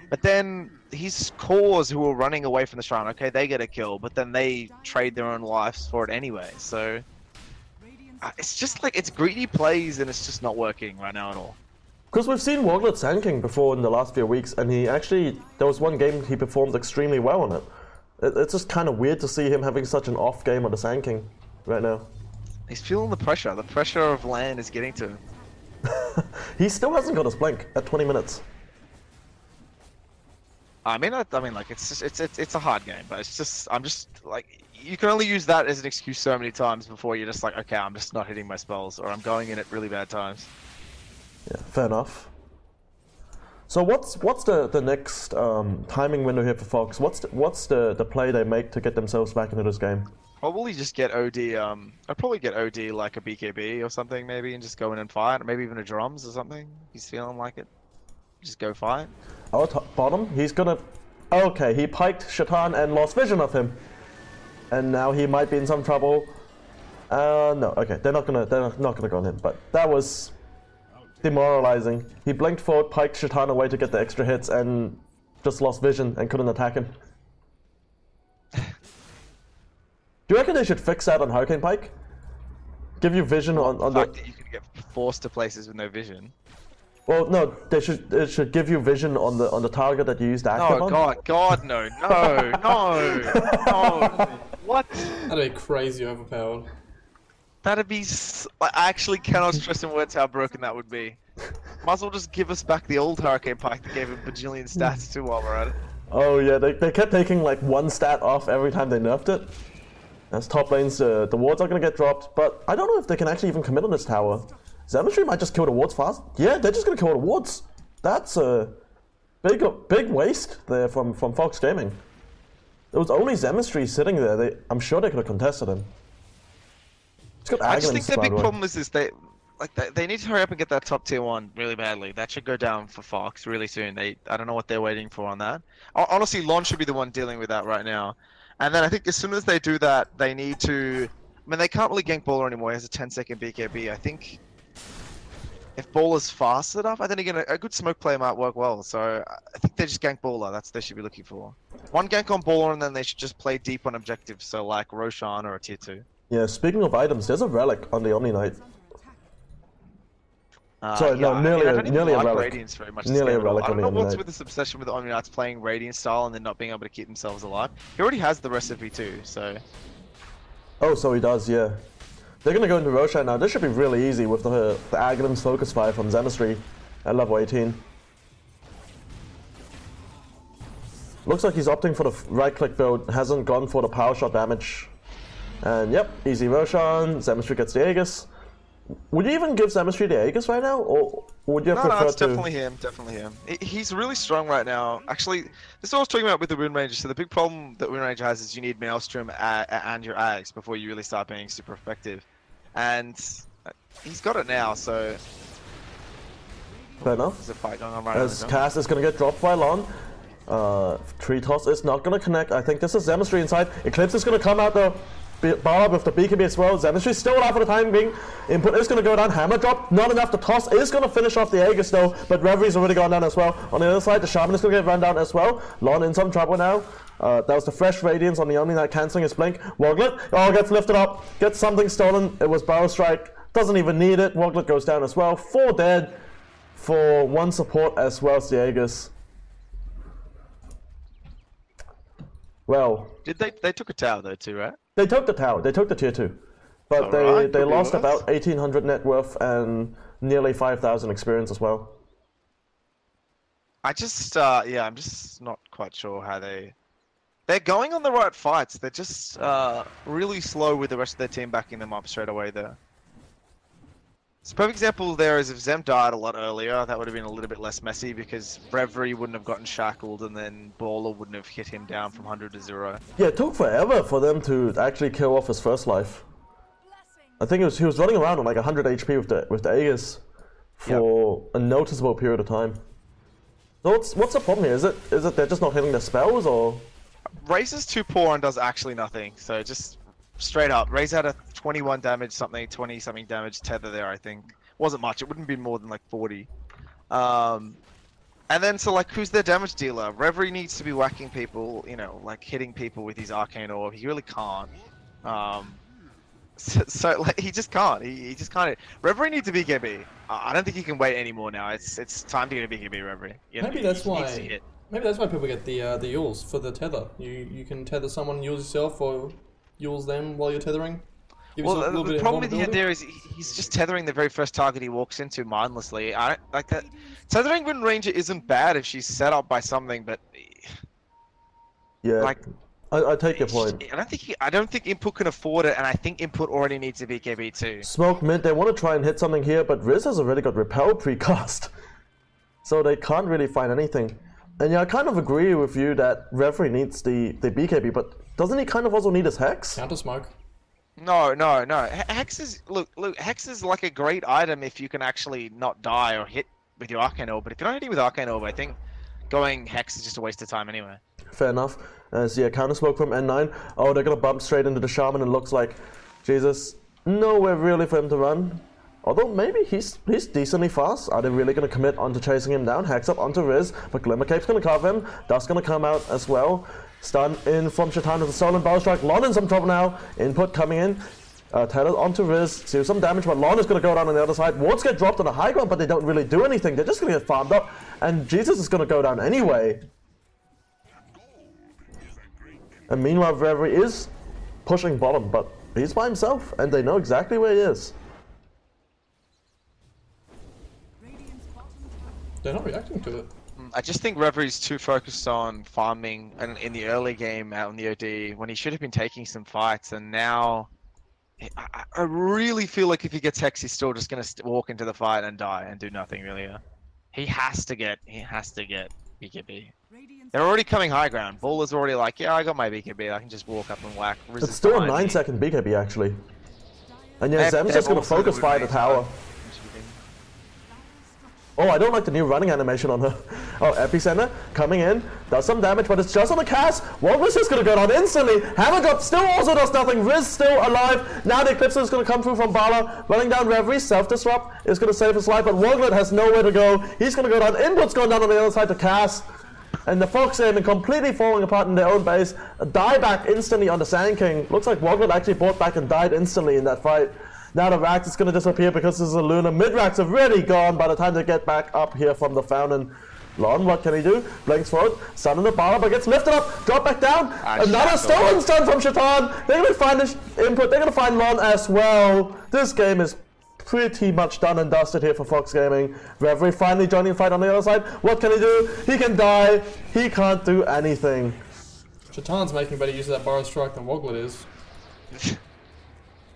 but then his cores who are running away from the shrine, okay, they get a kill, but then they trade their own lives for it anyway, so... it's just like, it's greedy plays and it's just not working right now at all. Because we've seen Woglet sanking before in the last few weeks, and he actually, there was one game he performed extremely well on it. It's just kind of weird to see him having such an off game on the sanking right now. He's feeling the pressure of LAN is getting to him. He still hasn't got his blink at 20 minutes. I mean, like it's a hard game, but I'm just like, you can only use that as an excuse so many times before you're just like, okay, I'm just not hitting my spells, or I'm going in at really bad times. Yeah, fair enough. So what's the next timing window here for Fox? What's the play they make to get themselves back into this game? Probably just get OD. I'd probably get OD like a BKB or something maybe, and just go in and fight, or maybe even a drums or something. He's feeling like it. Just go fight. Oh, bottom. He's gonna. Okay, he piked Shaitan and lost vision of him, and now he might be in some trouble. No. Okay, they're not gonna go on him. But that was demoralizing. He blinked forward, piked Shaitan away to get the extra hits, and just lost vision and couldn't attack him. Do you reckon they should fix that on Hurricane Pike? Give you vision on the the. fact that you can get forced to places with no vision. Well, no, it should give you vision on the target that you used to active on. Oh God, no. What? That'd be crazy overpowered. That'd be. I actually cannot stress in words how broken that would be. Might as well just give us back the old Hurricane Pike that gave him bajillion stats too while we're at it. Oh yeah, they kept taking like one stat off every time they nerfed it. As top lanes, the wards are gonna get dropped, but I don't know if they can actually even commit on this tower. Zemistry might just kill the wards fast. Yeah, they're just gonna kill the wards. That's a big waste there from Fox Gaming. There was only Zemistry sitting there. I'm sure they could have contested him. I just think the big problem is they need to hurry up and get that top tier 1 really badly. That should go down for Fox really soon. I don't know what they're waiting for on that. Honestly, Lon should be the one dealing with that right now. And then I think as soon as they do that, they need to... I mean, they can't really gank Baller anymore. He has a 10-second BKB. I think if Baller's fast enough, I think again, a good smoke play might work well. So I think they just gank Baller. That's what they should be looking for. One gank on Baller, and then they should just play deep on objectives. So like Roshan or a tier 2. Yeah, speaking of items, there's a relic on the Omni Knight. Sorry, no, nearly a relic. Radiance very much nearly a relic I on don't the know Omni what's Knight. with this obsession with the Omni Knights playing Radiant style and then not being able to keep themselves alive. He already has the recipe too, so... Oh, so he does, yeah. They're gonna go into Roshan now. This should be really easy with the Aghanim's Focus Fire from Zemistry at level 18. Looks like he's opting for the right-click build, hasn't gone for the power shot damage. And yep, easy Roshan, Zemistry gets the Aegis. Would you even give Zemistry the Aegis right now, or would you prefer to... No, it's definitely him, He's really strong right now. Actually, this is what I was talking about with the Wind Ranger. So the big problem that Wind Ranger has is you need Maelstrom and your Ags before you really start being super effective. And he's got it now, so... Fair enough. There's a fight going on right As now. Cass is going to get dropped by Lon. Tree Toss is not going to connect. I think this is Zemistry inside. Eclipse is going to come out though. Barb with the BKB as well. Zemistry's still alive for the time being. Input is going to go down. Hammer drop. Not enough. The toss is going to finish off the Aegis though. But Reveries already gone down as well. On the other side, the Shaman is going to get run down as well. Lon in some trouble now. That was the fresh Radiance on the Omni Knight cancelling his blink. Woglet, gets lifted up. Gets something stolen. It was Barrel Strike. Doesn't even need it. Woglet goes down as well. 4 dead for 1 support as well as the Aegis. Well, They took a tower though too, right? they took the tower. They took the tier 2. But Alright, they could be lost worse. about 1800 net worth and nearly 5,000 experience as well. I just, yeah, I'm just not quite sure how they're going on the right fights. They're just really slow with the rest of their team backing them up straight away there. So perfect example there is if Zem died a lot earlier, that would have been a little bit less messy because Reverie wouldn't have gotten shackled and then Baller wouldn't have hit him down from 100 to 0. Yeah, it took forever for them to actually kill off his first life. I think he was running around on like 100 HP with the Aegis for a noticeable period of time. So what's the problem here? Is it they're just not hitting their spells, or? Razor's too poor and does actually nothing. So just straight up, Razor had a 21 damage something, 20 something damage tether there. I think wasn't much. It wouldn't be more than like 40. And then so like who's their damage dealer? Reverie needs to be whacking people, you know, like hitting people with his arcane orb. He really can't. So like he just can't. He just can't. Reverie needs a BKB. I don't think he can wait anymore now. It's time to get a BKB, Reverie. You know, Maybe that's he why. needs to hit. Maybe that's why people get the yules for the tether. You can tether someone, yule yourself, or yules them while you're tethering. Well, the problem with you there is he's just tethering the very first target he walks into mindlessly. I don't like that. Tethering Wind Ranger isn't bad if she's set up by something, but Yeah, like I take your point. I don't think Input can afford it, and I think Input already needs a BKB too. Smoke mid, they want to try and hit something here, but Riz has already got Repel precast. So they can't really find anything. And yeah, I kind of agree with you that Reverie needs the BKB, but doesn't he kind of also need his Hex? Counter smoke. No. Hex is look. Hex is like a great item if you can actually not die or hit with your Arcane Orb. But if you're not hitting with Arcane Orb, I think going Hex is just a waste of time anyway. Fair enough. As yeah, counter smoke from N9. Oh, they're gonna bump straight into the Shaman, and looks like, Jesus, nowhere really for him to run. Although maybe he's decently fast. Are they really gonna commit onto chasing him down? Hex up onto Riz, but Glimmercape's gonna cover him. Dust's gonna come out as well. Stun in from Shaitan with a stolen Bow Strike. Lon in some trouble now. Input coming in. Tethered onto Riz. See some damage, but Lon is gonna go down on the other side. Wards get dropped on the high ground, but they don't really do anything. They're just gonna get farmed up, and Jesus is gonna go down anyway. And meanwhile, Reverie is pushing bottom, but he's by himself, and they know exactly where he is. They're not reacting to it. I just think Reverie's too focused on farming and in the early game out in the OD when he should have been taking some fights, and now I really feel like if he gets Hex, he's still just gonna walk into the fight and die and do nothing really. He has to get BKB. They're already coming high ground. Baller's already like, yeah, I got my BKB. I can just walk up and whack. It's still a 9-second BKB actually. And yeah, Zem's just gonna focus fire the tower. Oh, I don't like the new running animation on her. Oh, Epicenter coming in, does some damage, but it's just on the cast. Wogler's just gonna go down instantly. Hammer Drop still also does nothing. Riz still alive. Now the Eclipse is gonna come through from Bala, running down Reverie. Self-disrupt is gonna save his life, but Wogler has nowhere to go. He's gonna go down. Input's going down on the other side to cast. And the Fox Aim completely falling apart in their own base. A dieback instantly on the Sand King. Looks like Wogler actually bought back and died instantly in that fight. Now the Rax is going to disappear because this is a Luna. Mid-Rax have already gone by the time they get back up here from the fountain. Lon, what can he do? Blinks forward, stun in the bar, but gets lifted up, drop back down. Another stolen stun from Shaitan. They're going to find this Input. They're going to find Lon as well. This game is pretty much done and dusted here for Fox Gaming. Reverie finally joining the fight on the other side. What can he do? He can die. He can't do anything. Shaitan's making better use of that Borrow Strike than Woglet is.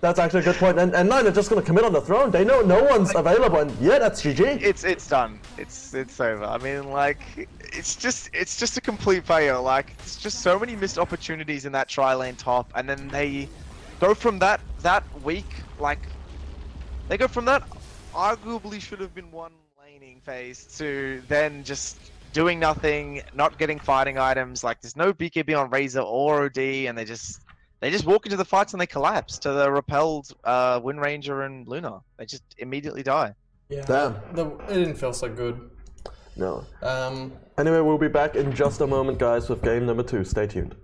That's actually a good point. And Nine are just going to commit on the throne. They know no one's available, and yeah, that's GG. It's done. It's over. I mean, like, it's just a complete failure. Like, it's just so many missed opportunities in that tri-lane top, and then they go from that weak, like, they go from that arguably should have been one laning phase to then just doing nothing, not getting fighting items. Like, there's no BKB on Razor or OD, and they just walk into the fights and they collapse to the repelled Wind Ranger and Luna. They just immediately die. Yeah, damn. It didn't feel so good. No. Anyway, we'll be back in just a moment, guys, with game number 2. Stay tuned.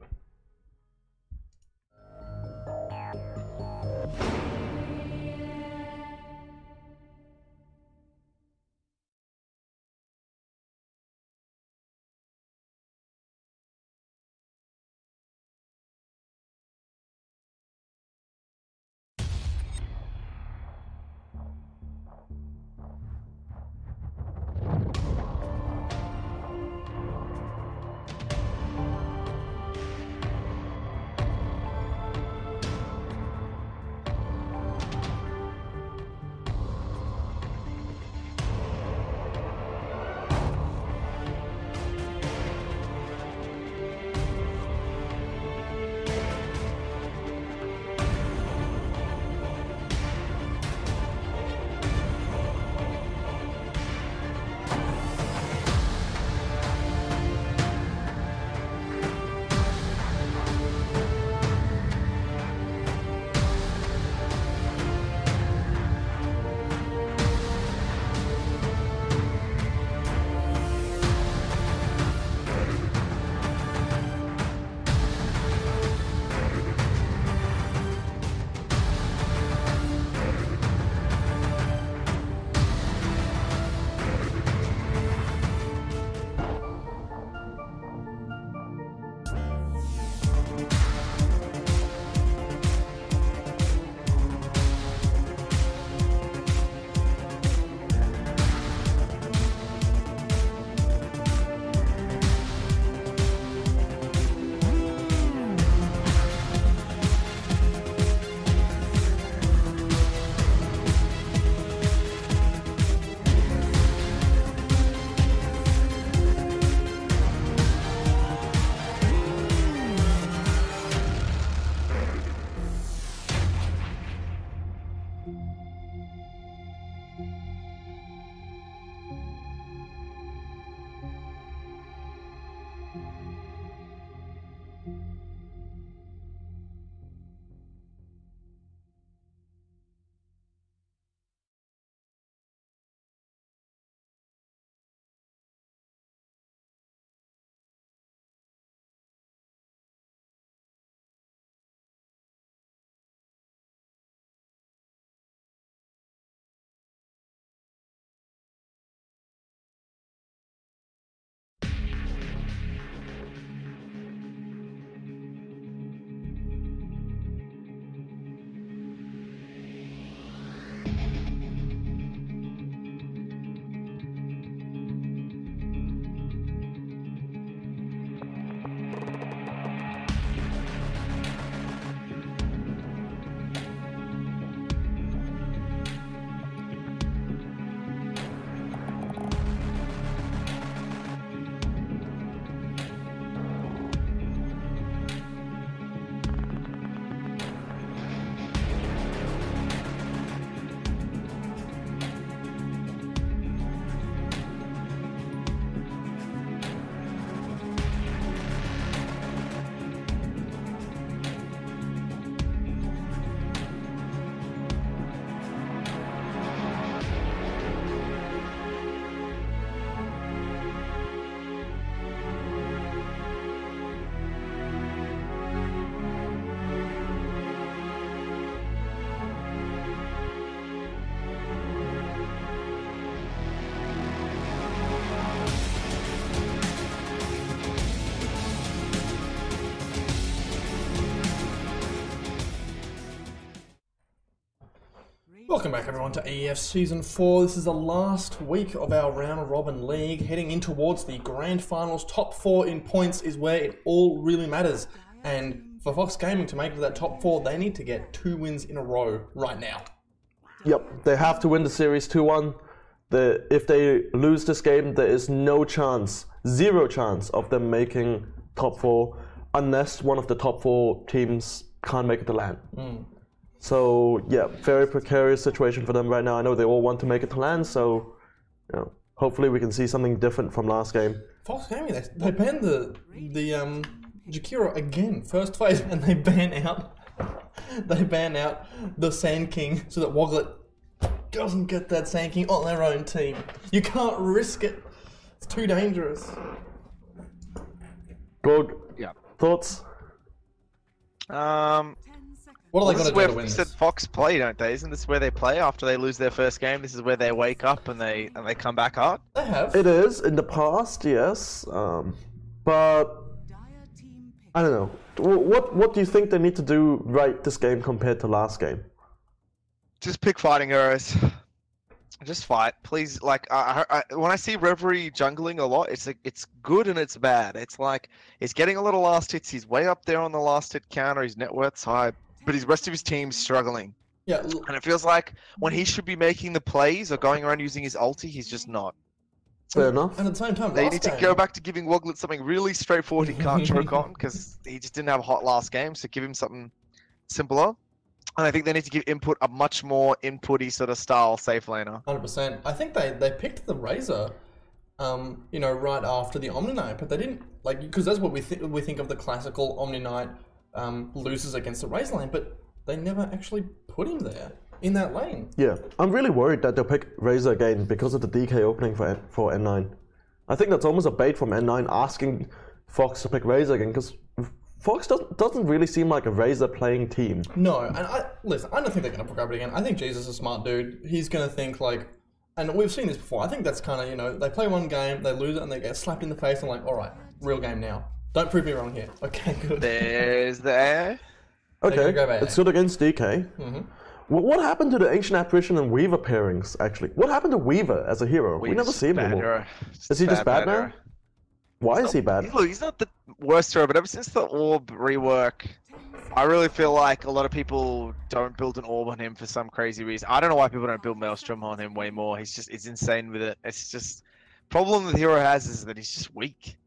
Welcome back everyone to AEF Season 4. This is the last week of our round robin league, heading in towards the grand finals. Top 4 in points is where it all really matters. And for Fox Gaming to make it to that top 4, they need to get 2 wins in a row right now. Yep, they have to win the series 2-1. If they lose this game, there is no chance, zero chance of them making top 4 unless one of the top 4 teams can't make it to LAN. So yeah, very precarious situation for them right now. I know they all want to make it to LAN, so hopefully we can see something different from last game. Fox Gaming, they banned the Jakiro again, first phase, and they ban out the Sand King so that Woglet doesn't get that Sand King on their own team. You can't risk it. It's too dangerous. Good. Yeah. Thoughts? What are they going to do to win this? this? Fox play, don't they? Isn't this where they play after they lose their first game? This is where they wake up and they come back hard. They have. It is in the past, yes, but I don't know. What do you think they need to do right this game compared to last game? Just pick fighting heroes. Just fight, please. Like when I see Reverie jungling a lot, it's good and it's bad. It's like he's getting a lot of last hits. He's way up there on the last hit counter. His net worth's high, but his rest of his team's struggling. Yeah. And it feels like when he should be making the plays or going around using his ulti, he's just not. Fair enough. And at the same time, They need to go back to giving Woglet something really straightforward he can't choke on because he just didn't have a hot last game. So give him something simpler. And I think they need to give Input a much more inputty sort of style safe laner. 100%. I think they picked the Razor, right after the Omni Knight, but they didn't because that's what we think of the classical Omni Knight loses against the Razor lane, but they never actually put him there in that lane. Yeah, I'm really worried that they'll pick Razor again because of the DK opening for N9. I think that's almost a bait from N9 asking Fox to pick Razor again because Fox doesn't really seem like a Razor playing team. No, and I don't think they're going to grab it again. I think Jesus is a smart dude. He's going to think and we've seen this before. I think that's kind of, they play one game, they lose it, and they get slapped in the face and all right, real game now. Don't prove me wrong here. Okay, good. There's the air. Okay, it's good against DK. What happened to the Ancient Apparition and Weaver pairings, actually? What happened to Weaver as a hero? We never see him anymore. Is he just bad now? Why is he bad? Look, he's not the worst hero, but ever since the Orb rework, I really feel like a lot of people don't build an Orb on him for some crazy reason. I don't know why people don't build Maelstrom on him way more. It's insane with it. It's just, problem the hero has is that he's just weak.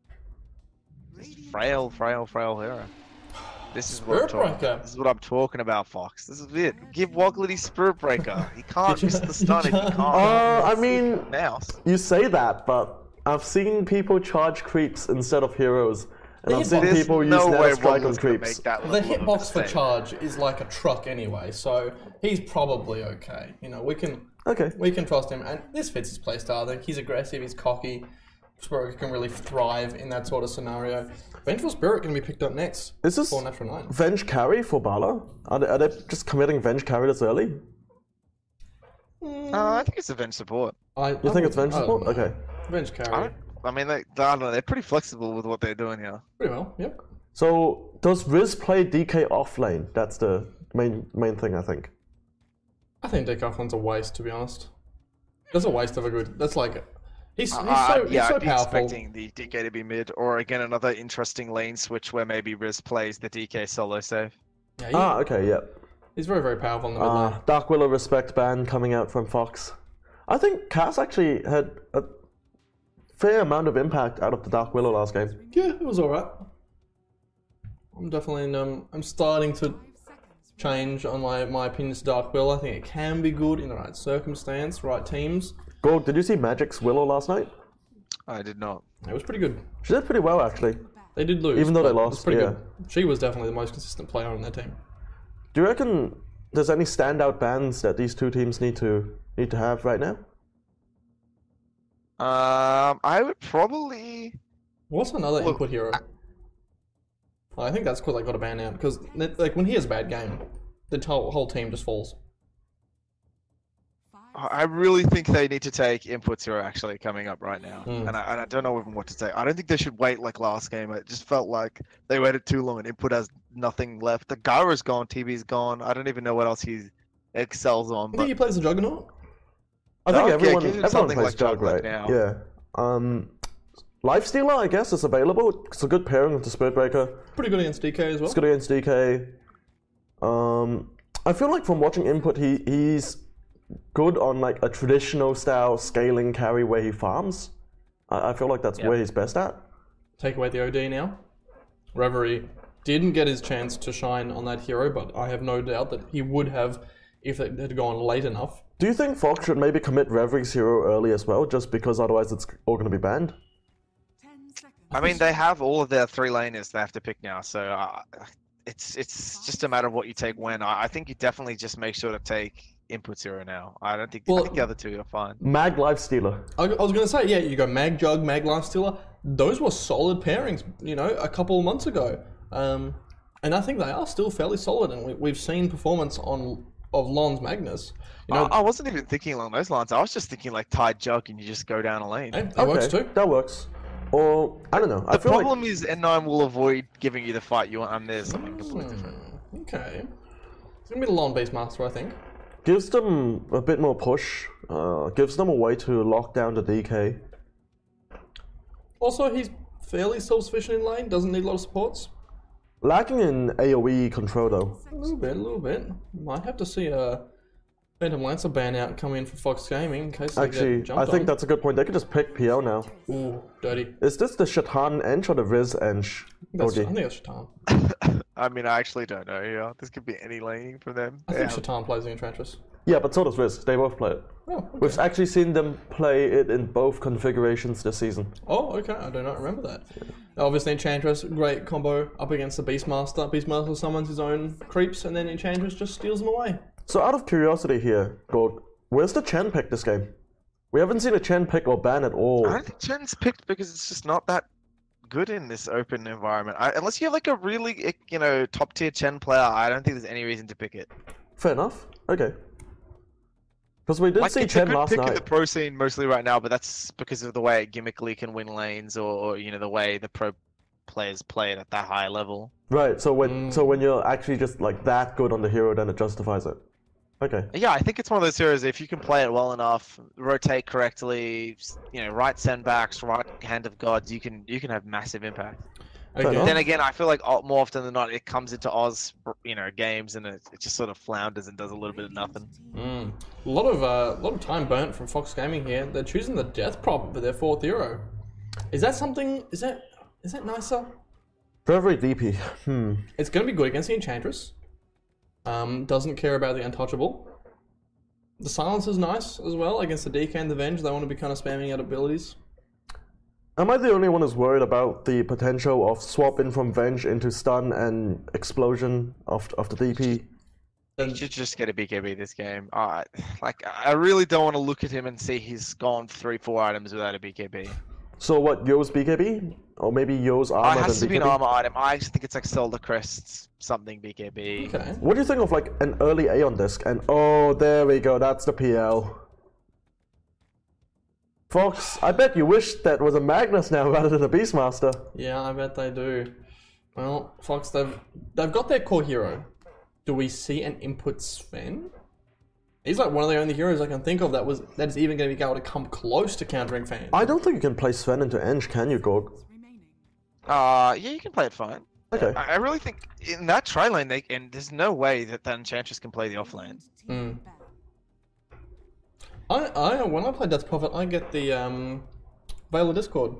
Just frail hero. This is what I'm talking about, Fox. This is it. Give Woglet his Spirit Breaker. He can't miss the stun if he can't. I mean, mouse. You say that, but I've seen people charge creeps instead of heroes. And I've seen people use Nether Strike on creeps. The hitbox for charge is like a truck anyway, so he's probably okay. We can trust him, and this fits his playstyle. I think he's aggressive, he's cocky. Spirit can really thrive in that sort of scenario. Vengeful Spirit can be picked up next. Is this for Natural 9. Venge carry for Bala? Are they just committing Venge carry this early? I think it's a Venge support. You think it's Venge support? Okay. Venge carry. I mean, I don't know. They're pretty flexible with what they're doing here. Pretty well, yep. So, does Riz play DK off lane? That's the main thing, I think. I think DK off lane's a waste, to be honest. That's a waste of a good... That's like... He's so I'd be powerful. Expecting the DK to be mid, or again another interesting lane switch where maybe Riz plays the DK solo save. Yeah, okay, yeah. He's very, very powerful in the mid lane. Dark Willow respect ban coming out from Fox. I think Cass actually had a fair amount of impact out of the Dark Willow last game. Yeah, it was alright. I'm definitely I'm starting to change on my opinions to Dark Willow. I think it can be good in the right circumstance, right teams. Gold, did you see Magic's Willow last night? I did not. It was pretty good. She did pretty well, actually. They did lose, even though they lost. It was pretty good. She was definitely the most consistent player on their team. Do you reckon there's any standout bans that these two teams need to have right now? I would probably. What's another input hero? I think that's because they got a ban out because when he has a bad game, the whole team just falls. I really think they need to take Inputs who are actually coming up right now. And I don't know even what to say. I don't think they should wait like last game. It just felt like they waited too long and Input has nothing left. The Gyra's gone, TB's gone. I don't even know what else he's excels on. I think But he plays the Juggernaut. I think Okay, everyone give him plays something like Jug, right? Juggernaut now. Yeah. Lifestealer, I guess, is available. It's a good pairing with the Spiritbreaker. Pretty good against DK as well. It's good against DK. I feel like from watching input, he's good on like a traditional style scaling carry where he farms. I feel like that's where he's best at. Take away the OD now. Reverie didn't get his chance to shine on that hero, but I have no doubt that he would have if it had gone late enough. Do you think Fox should maybe commit Reverie's hero early as well, just because otherwise it's all going to be banned? I mean, they have all of their 3 laners they have to pick now, so it's just a matter of what you take when. I think you definitely just make sure to take Input hero now. I don't think I think the other 2 are fine. Mag Lifestealer. I was going to say, yeah, you go Mag Jug, Mag Lifestealer. Those were solid pairings, you know, a couple of months ago. And I think they are still fairly solid, and we've seen performance of Lon's Magnus. You know, I wasn't even thinking along those lines. I was just thinking like Tide Jug and you just go down a lane. hey, that works too. That works. Or, I don't know. The problem is N9 will avoid giving you the fight you want, and there's something completely different. Okay. It's going to be the Lon Beastmaster, I think. Gives them a bit more push. Gives them a way to lock down the DK. Also, he's fairly self-sufficient in lane, doesn't need a lot of supports. Lacking in AoE control though. A little bit. Might have to see a Phantom Lancer ban out come in for Fox Gaming in case they Actually, get jumped I think on. that's a good point. They could just pick PL now. Ooh, dirty. Is this the Shatan Ench or the Riz Ench? I Okay. think that's Shatan. I mean, I actually don't know. Yeah, this could be any laning for them. I think Shatan plays the Enchantress. Yeah, but so does Riz. They both play it. Oh, okay. We've actually seen them play it in both configurations this season. Oh, okay. I do not remember that. Obviously, Enchantress, great combo up against the Beastmaster. Beastmaster summons his own creeps, and then Enchantress just steals them away. So out of curiosity here, Gorg, where's the Chen pick this game? We haven't seen a Chen pick or ban at all. I don't think Chen's picked because it's just not that good in this open environment. Unless you have like a really, top tier Chen player, I don't think there's any reason to pick it. Fair enough. Okay. Because we did see It's a Chen good last pick in night. the pro scene mostly right now, but that's because of the way it gimmickly can win lanes, or the way the pro players play it at that high level. Right. So when you're actually just like that good on the hero, then it justifies it. Okay. Yeah, I think it's one of those heroes. If you can play it well enough, rotate correctly, right sendbacks, right hand of gods, you can have massive impact. Okay. enough. Then again, I feel like more often than not, it comes into Oz, games, and it just sort of flounders and does a little bit of nothing. A lot of time burnt from Fox Gaming here. They're choosing the Death Prop for their 4th hero. Is that something? Is that nicer? Very DP. It's going to be good against the Enchantress. Doesn't care about the Untouchable. The Silence is nice as well against the DK and the Venge. They want to be kind of spamming out abilities. Am I the only one who's worried about the potential of swapping from Venge into stun and explosion of the DP? You should just get a BKB this game. I really don't want to look at him and see he's gone 3-4 items without a BKB. So what, Yo's BKB? Or maybe Yo's armor It has to than be an BKB? armor item. I actually think it's like Zelda Crest's something BKB. Okay. What do you think of like an early Aeon disc? And oh, there we go, that's the PL. Fox, I bet you wish that was a Magnus now rather than a Beastmaster. Yeah, I bet they do. Well, Fox, they've got their core hero. Do we see an input Sven? He's like one of the only heroes I can think of that is even going to be able to come close to countering Fan. I don't think you can play Sven into Eng, can you, Gorg? Yeah, you can play it fine. Okay. I really think in that tri lane, and there's no way that the Enchantress can play the off lane. When I play Death Prophet, I get the Veil of Discord.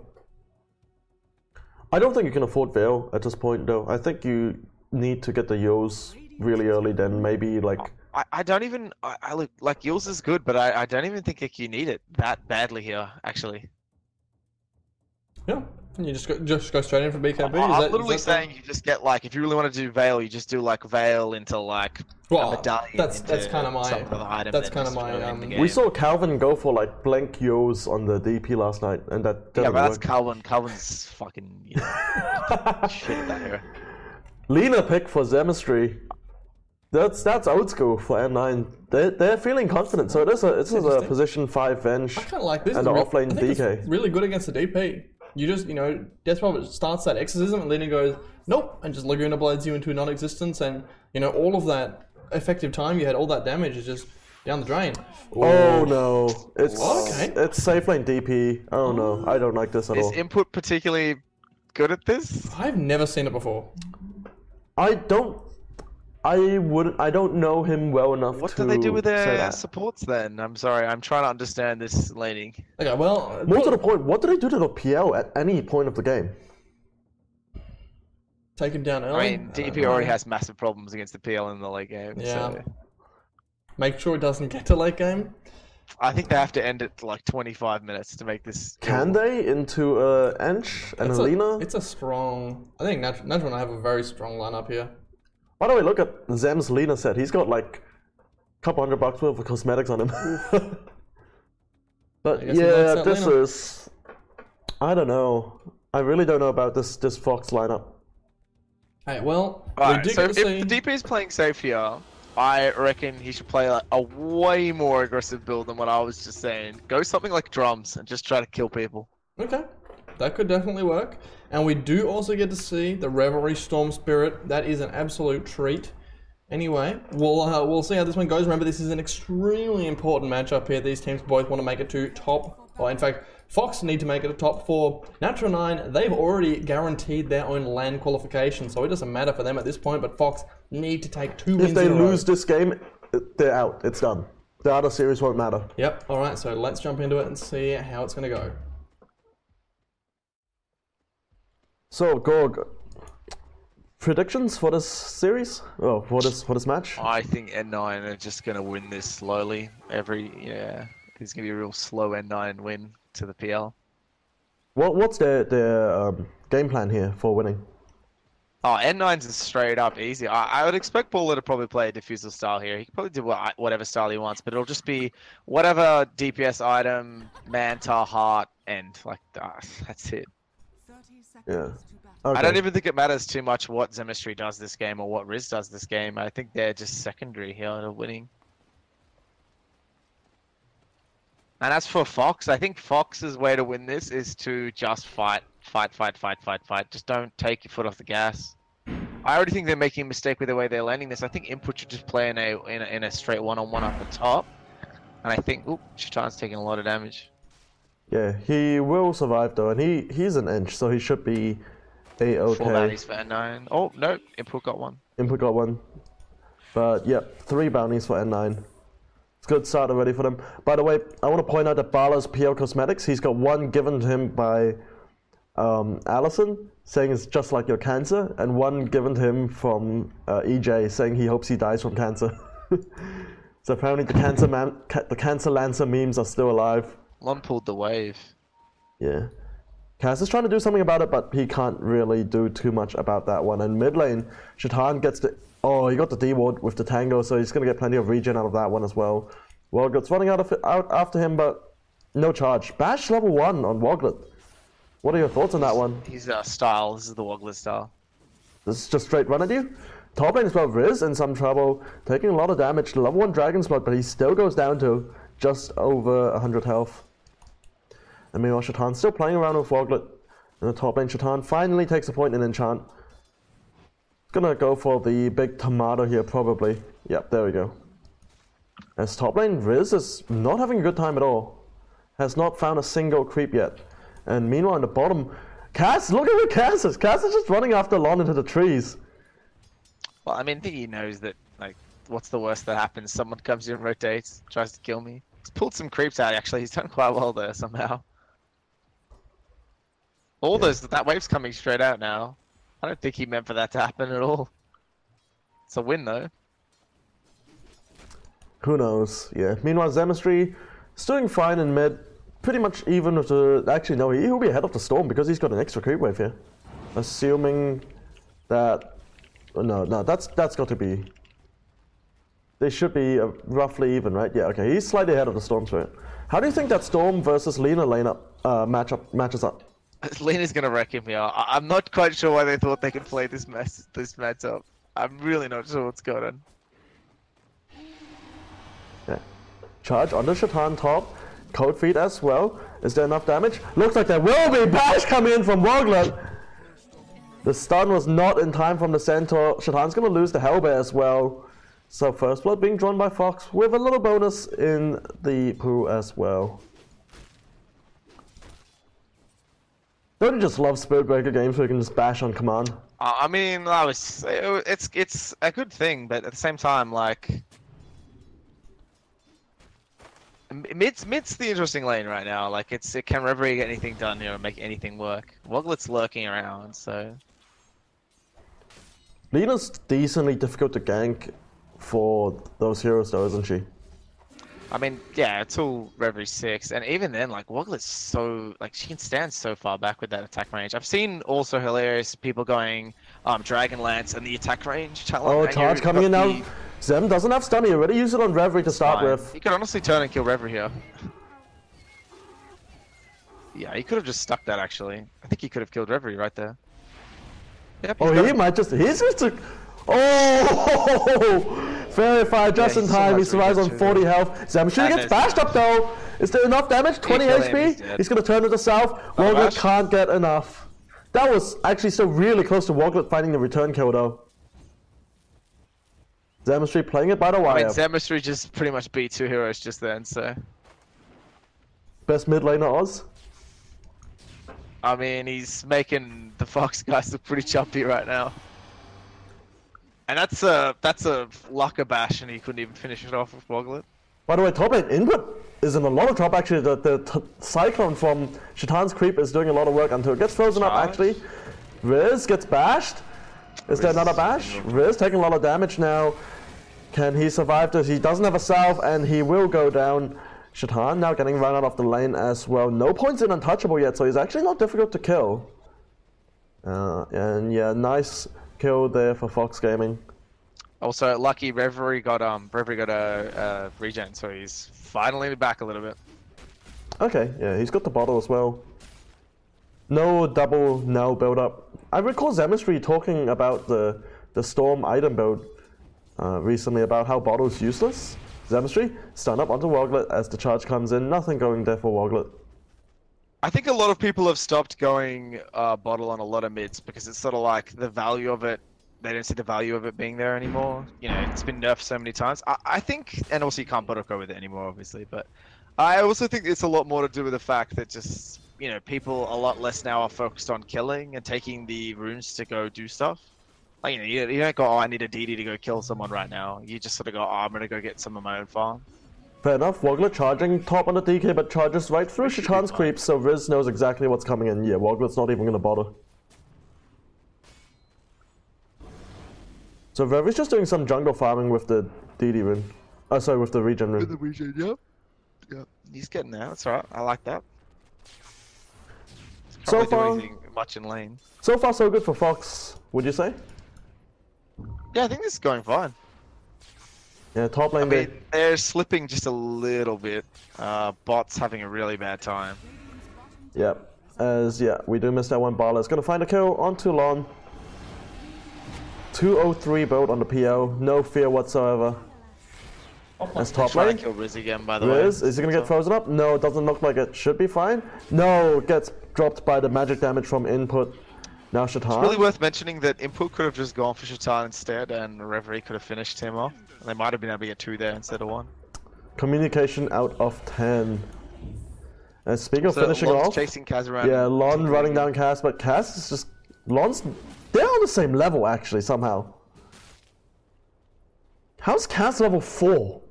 I don't think you can afford Veil at this point, though. I think you need to get the Yos really early, then maybe like... I don't even... I look like yours is good, but I don't even think you need it that badly here, actually. Yeah, and you just go straight in for BKB. I'm literally saying you just get like, if you really want to do Veil, you just do like Veil into like a medallion. That's kind of my... That's kind of my... We saw Calvin go for like blank Yos on the DP last night, and that didn't Yeah, but that's work. Calvin. Calvin's fucking shit at that hero. Lena pick for Zemistry. That's old school for M9. They're feeling confident, so it's a position 5 Venge I kind of like this. and the offlane I think DK. it's really good against the DP. You just, Death Prophet starts that exorcism and Lena goes, nope, and just Laguna Blades you into non-existence, and, all of that effective time you had, all that damage is just down the drain. Oh no, Okay. it's safe lane DP. Oh no, I don't like this at all. Is Input particularly good at this? I've never seen it before. I don't know him well enough What to do they do with say their that. supports then? I'm sorry, I'm trying to understand this laning. Okay, well, More to the point, what do they do to the PL at any point of the game? take him down early. I mean, DP already has massive problems against the PL in the late game. Yeah. So Make sure it doesn't get to late game. I think they have to end it like 25 minutes to make this. Can they into Ench and Alina? It's a strong. I think Natural and I have a very strong lineup here. By the way, look at Zem's Lina set. He's got like a couple $100 worth of cosmetics on him. But yeah, this is... I don't know. I really don't know about this Fox lineup. Hey, well, Alright, we do so get if to see... the DP is playing safe here, I reckon he should play like a way more aggressive build than what I was just saying. Go something like drums and just try to kill people. Okay, that could definitely work. And we do also get to see the Revelry Storm Spirit. That is an absolute treat. Anyway, we'll see how this one goes. Remember, this is an extremely important matchup here. These teams both want to make it to top, or in fact, Fox need to make it a top 4. Natural 9, they've already guaranteed their own LAN qualification, so it doesn't matter for them at this point, but Fox need to take 2 wins If they in a row. lose this game, they're out. It's done. The other series won't matter. Yep, alright, so let's jump into it and see how it's going to go. So, Gorg, predictions for this series? Oh, for this match? I think N9 are just going to win this slowly. There's going to be a real slow N9 win to the PL. What's their game plan here for winning? Oh, N9's is straight up easy. I would expect Baller to probably play a diffusal style here. He can probably do whatever style he wants, but it'll just be whatever DPS item, Manta, Heart, and like that's it. Yeah. I Okay. don't even think it matters too much what Zemistry does this game or what Riz does this game. I think they're just secondary here to winning. And as for Fox, I think Fox's way to win this is to just fight. Just don't take your foot off the gas. I already think they're making a mistake with the way they're landing this. I think Input should just play in a straight one-on-one up the top. And I think, Shatan's taking a lot of damage. Yeah, he will survive though, and he's an inch, so he should be A-okay. 4 bounties for N9. Oh, no, Input got one. Input got one. But yeah, 3 bounties for N9. It's a good start already for them. By the way, I want to point out that Bala's PL Cosmetics, he's got one given to him by Allison, saying it's just like your cancer, and one given to him from EJ, saying he hopes he dies from cancer. So apparently the Cancer Lancer memes are still alive. Lon pulled the wave. Yeah. Cass is trying to do something about it, but he can't really do too much about that one. And mid lane, Shatan gets the... Oh, he got the D-ward with the Tango, so he's going to get plenty of regen out of that one as well. Woglet's running out after him, but no charge. Bash level 1 on Woglet. What are your thoughts on that one? His style, this is the Woglet style. This is just straight run at you. Top lane as well, Riz in some trouble, taking a lot of damage. Level 1 Dragon's Blood, but he still goes down to just over 100 health. And meanwhile, Shatan still playing around with Woglet. In the top lane, Shatan finally takes a point in enchant. Gonna go for the big tomato here, probably. Yep, there we go. As top lane, Riz is not having a good time at all. Has not found a single creep yet. And meanwhile, in the bottom, Cass, look at where Cass is. Cass is just running after Lon into the trees. Well, I mean, I think he knows that, like, what's the worst that happens? Someone comes in, rotates, tries to kill me. He's pulled some creeps out, actually. He's done quite well there, somehow. That wave's coming straight out now. I don't think he meant for that to happen at all. It's a win, though. Who knows? Yeah. Meanwhile, Zemistry is doing fine in mid. Pretty much even with the... Actually, no, he'll be ahead of the Storm because he's got an extra creep wave here. Assuming that... No, that's got to be... They should be roughly even, right? Yeah, okay. He's slightly ahead of the Storm Spirit. How do you think that Storm versus Lina matches up? Lena's gonna wreck him here. I'm not quite sure why they thought they could play this matchup. I'm really not sure what's going on. Yeah. Charge on the Shatan top. Code feed as well. Is there enough damage? Looks like there will be. Bash coming in from Woglet. The stun was not in time from the Centaur. Shatan's gonna lose the Hellbear as well. So first blood being drawn by Fox with a little bonus in the pool as well. Don't you just love Spirit Breaker games where you can just bash on command? I mean, it's a good thing, but at the same time, like, mid's the interesting lane right now. Like, it can Reverie get anything done here and make anything work. Woglet's lurking around, so. Lena's decently difficult to gank for those heroes, though, isn't she? I mean, yeah, until Reverie 6, and even then, like, Woglet's so, like, she can stand so far back with that attack range. I've seen also hilarious people going, Dragonlance and the attack range challenge. Oh, charge coming in now. Zem doesn't have stun, he already used it on Reverie to start with. He could honestly turn and kill Reverie here. Yeah, he could have just stuck that, actually. I think he could have killed Reverie right there. Yep, oh, he might just, he's just a, oh! Verified just in time, he survives on 40 health. Zemstreet gets bashed up though. Is there enough damage? 20 HP? He's gonna turn to the south. Woglet can't get enough. That was actually still really close to Woglet finding the return kill though. Zemstreet playing it by the wire. I mean, Zemstreet just pretty much beat two heroes just then, so. Best mid laner Oz. I mean, he's making the Fox guys look pretty choppy right now. And that's a Lucker bash, and he couldn't even finish it off with Woglet. By the way, top lane input is in a lot of trouble actually. The Cyclone from Shatan's Creep is doing a lot of work until it gets frozen up actually. Riz gets bashed. Is there another bash? Riz taking a lot of damage now. Can he survive this? He doesn't have a salve and he will go down. Shatan now getting run out of the lane as well. No points in untouchable yet, so he's actually not difficult to kill. And yeah, nice kill there for Fox Gaming. Also, lucky Reverie got a regen, so he's finally back a little bit. Okay, yeah, he's got the bottle as well. No double now build up. I recall Zemistry talking about the Storm item build recently about how bottle's useless. Zemistry stun up onto Woglet as the charge comes in. Nothing going there for Woglet. I think a lot of people have stopped going bottle on a lot of mids because it's sort of like the value of it. They don't see the value of it being there anymore. You know, it's been nerfed so many times. I think, and also you can't bottle go with it anymore, obviously. But I also think it's a lot more to do with the fact that just, you know, people a lot less now are focused on killing and taking the runes to go do stuff. Like, you know, you don't go, oh, I need a DD to go kill someone right now. You just sort of go, oh, I'm gonna go get some of my own farm. Fair enough. Woglet charging top on the DK, but charges right through Shatan's Creep, so Riz knows exactly what's coming in. Yeah, Woglet's not even gonna bother. So Revery's just doing some jungle farming with the DD rune. Oh, sorry, with the regen rune. With the regen, yep. Yep. He's getting there. That's alright. I like that. So far, do much in lane. So far, so good for Fox. Would you say? Yeah, I think this is going fine. Yeah, top lane. I mean, they're slipping just a little bit. Bot's having a really bad time. Yep. As yeah, we do miss that one. Barla's gonna find a kill onto Lon. 203 build on the PO. No fear whatsoever. As top lane. Kill Riz again, by the Riz, way. is he gonna get frozen up? No, it doesn't look like it. Should be fine. No, gets dropped by the magic damage from input. Now Shatan. It's really worth mentioning that input could have just gone for Shatan instead, and Reverie could have finished him off. They might have been able to get 2 there instead of 1. Communication out of 10. And speaking of finishing Lon's off, chasing Kaz around. yeah, Lon running down Kaz, but Kaz is just Lon's. They're on the same level actually somehow. How's Kaz level 4?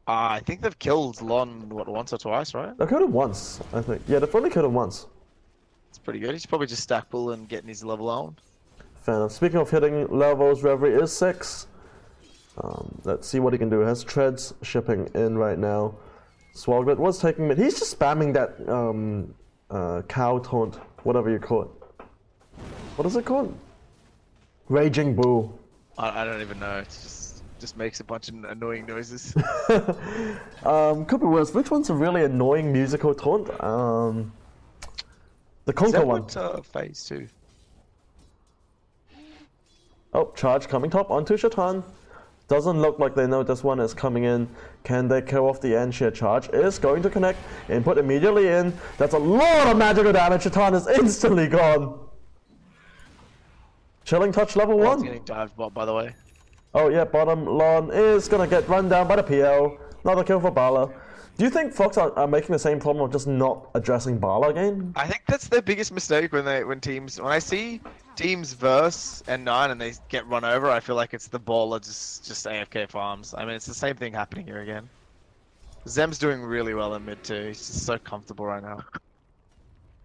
I think they've killed Lon what, once or twice, right? They've killed him once, I think. Yeah, they've only killed him once. It's pretty good. He's probably just stack pull and getting his level on. Fair enough. Speaking of hitting levels, Reverie is 6. Let's see what he can do. He has treads shipping in right now. Swoglet was taking mid. He's just spamming that cow taunt, whatever you call it. What is it called? Raging Boo. I don't even know. It's just makes a bunch of annoying noises. Could be worse. Which one's a really annoying musical taunt? The Conquer one. Phase 2. Oh, charge coming top onto Shatan. Doesn't look like they know this one is coming in. Can they kill off the end share? Charge is going to connect. Input immediately in. That's a lot of magical damage. Shatan is instantly gone. Chilling touch level 1. Getting dive bot, by the way. Oh yeah, bottom lawn is gonna get run down by the PL. Another kill for Bala. Do you think Fox are making the same problem of just not addressing Bala again? I think that's their biggest mistake when I see teams verse N9 and they get run over, I feel like it's the baller just AFK farms. I mean, it's the same thing happening here again. Zem's doing really well in mid too. He's just so comfortable right now.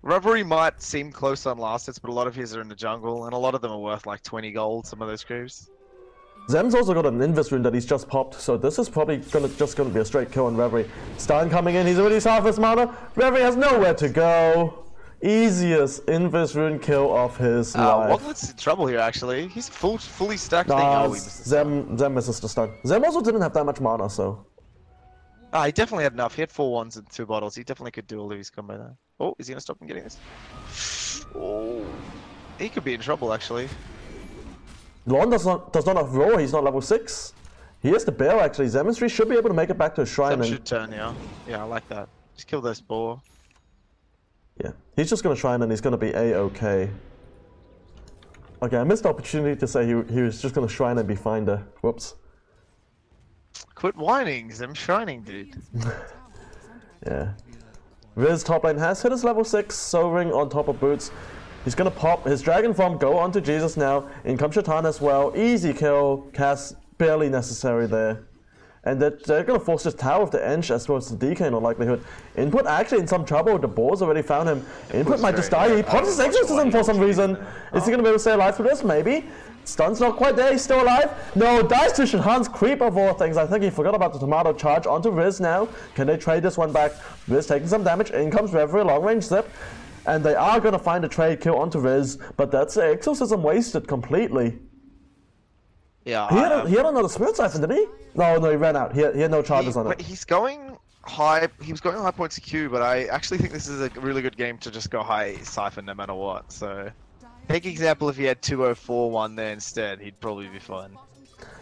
Reverie might seem close on last hits, but a lot of his are in the jungle, and a lot of them are worth like 20 gold, some of those creeps. Zem's also got an Invis rune that he's just popped, so this is probably just gonna be a straight kill on Reverie. Stein coming in, he's already half his mana. Reverie has nowhere to go. Easiest Invis rune kill of his life. Woglet's in trouble here actually. He's fully stacked. Zem misses the stun. Zem also didn't have that much mana, so. He definitely had enough. He had 4 ones and 2 bottles. He definitely could do all of his combo there. Oh, is he gonna stop him getting this? Oh, he could be in trouble actually. Lon does not have roar, he's not level 6. He has the bail actually. Zemistry should be able to make it back to his shrine. Zem should turn, yeah. Yeah, I like that. Just kill this boar. Yeah, he's just gonna shrine and he's gonna be A-okay. Okay, I missed the opportunity to say he was just gonna shrine and be fine there. Whoops. Quit whining, Zem shrining, dude. Yeah. Riz top lane has hit his level 6, Sobering on top of Boots. He's gonna pop his Dragon Form, go onto Jesus now. In comes Shaitan as well. Easy kill. Cast barely necessary there. And they're gonna force this tower with the Ench as well as the DK in all likelihood. Input actually in some trouble. The boar's already found him. Input might just die. He pops his exorcism for some reason. Is he gonna be able to stay alive for this? Maybe. Stun's not quite there. He's still alive. No, dies to Shaitan's creep of all things. I think he forgot about the tomato charge onto Riz now. Can they trade this one back? Riz taking some damage. In comes Reverie, long range zip. And they are going to find a trade kill onto Riz, but that's exorcism wasted completely. Yeah. He had another Spirit Siphon, did he? No, he ran out. He had no charges on it. But he's going high. He was going high points to Q, but I actually think this is a really good game to just go high Siphon no matter what. So, take example if he had 204-1 there instead, he'd probably be fine.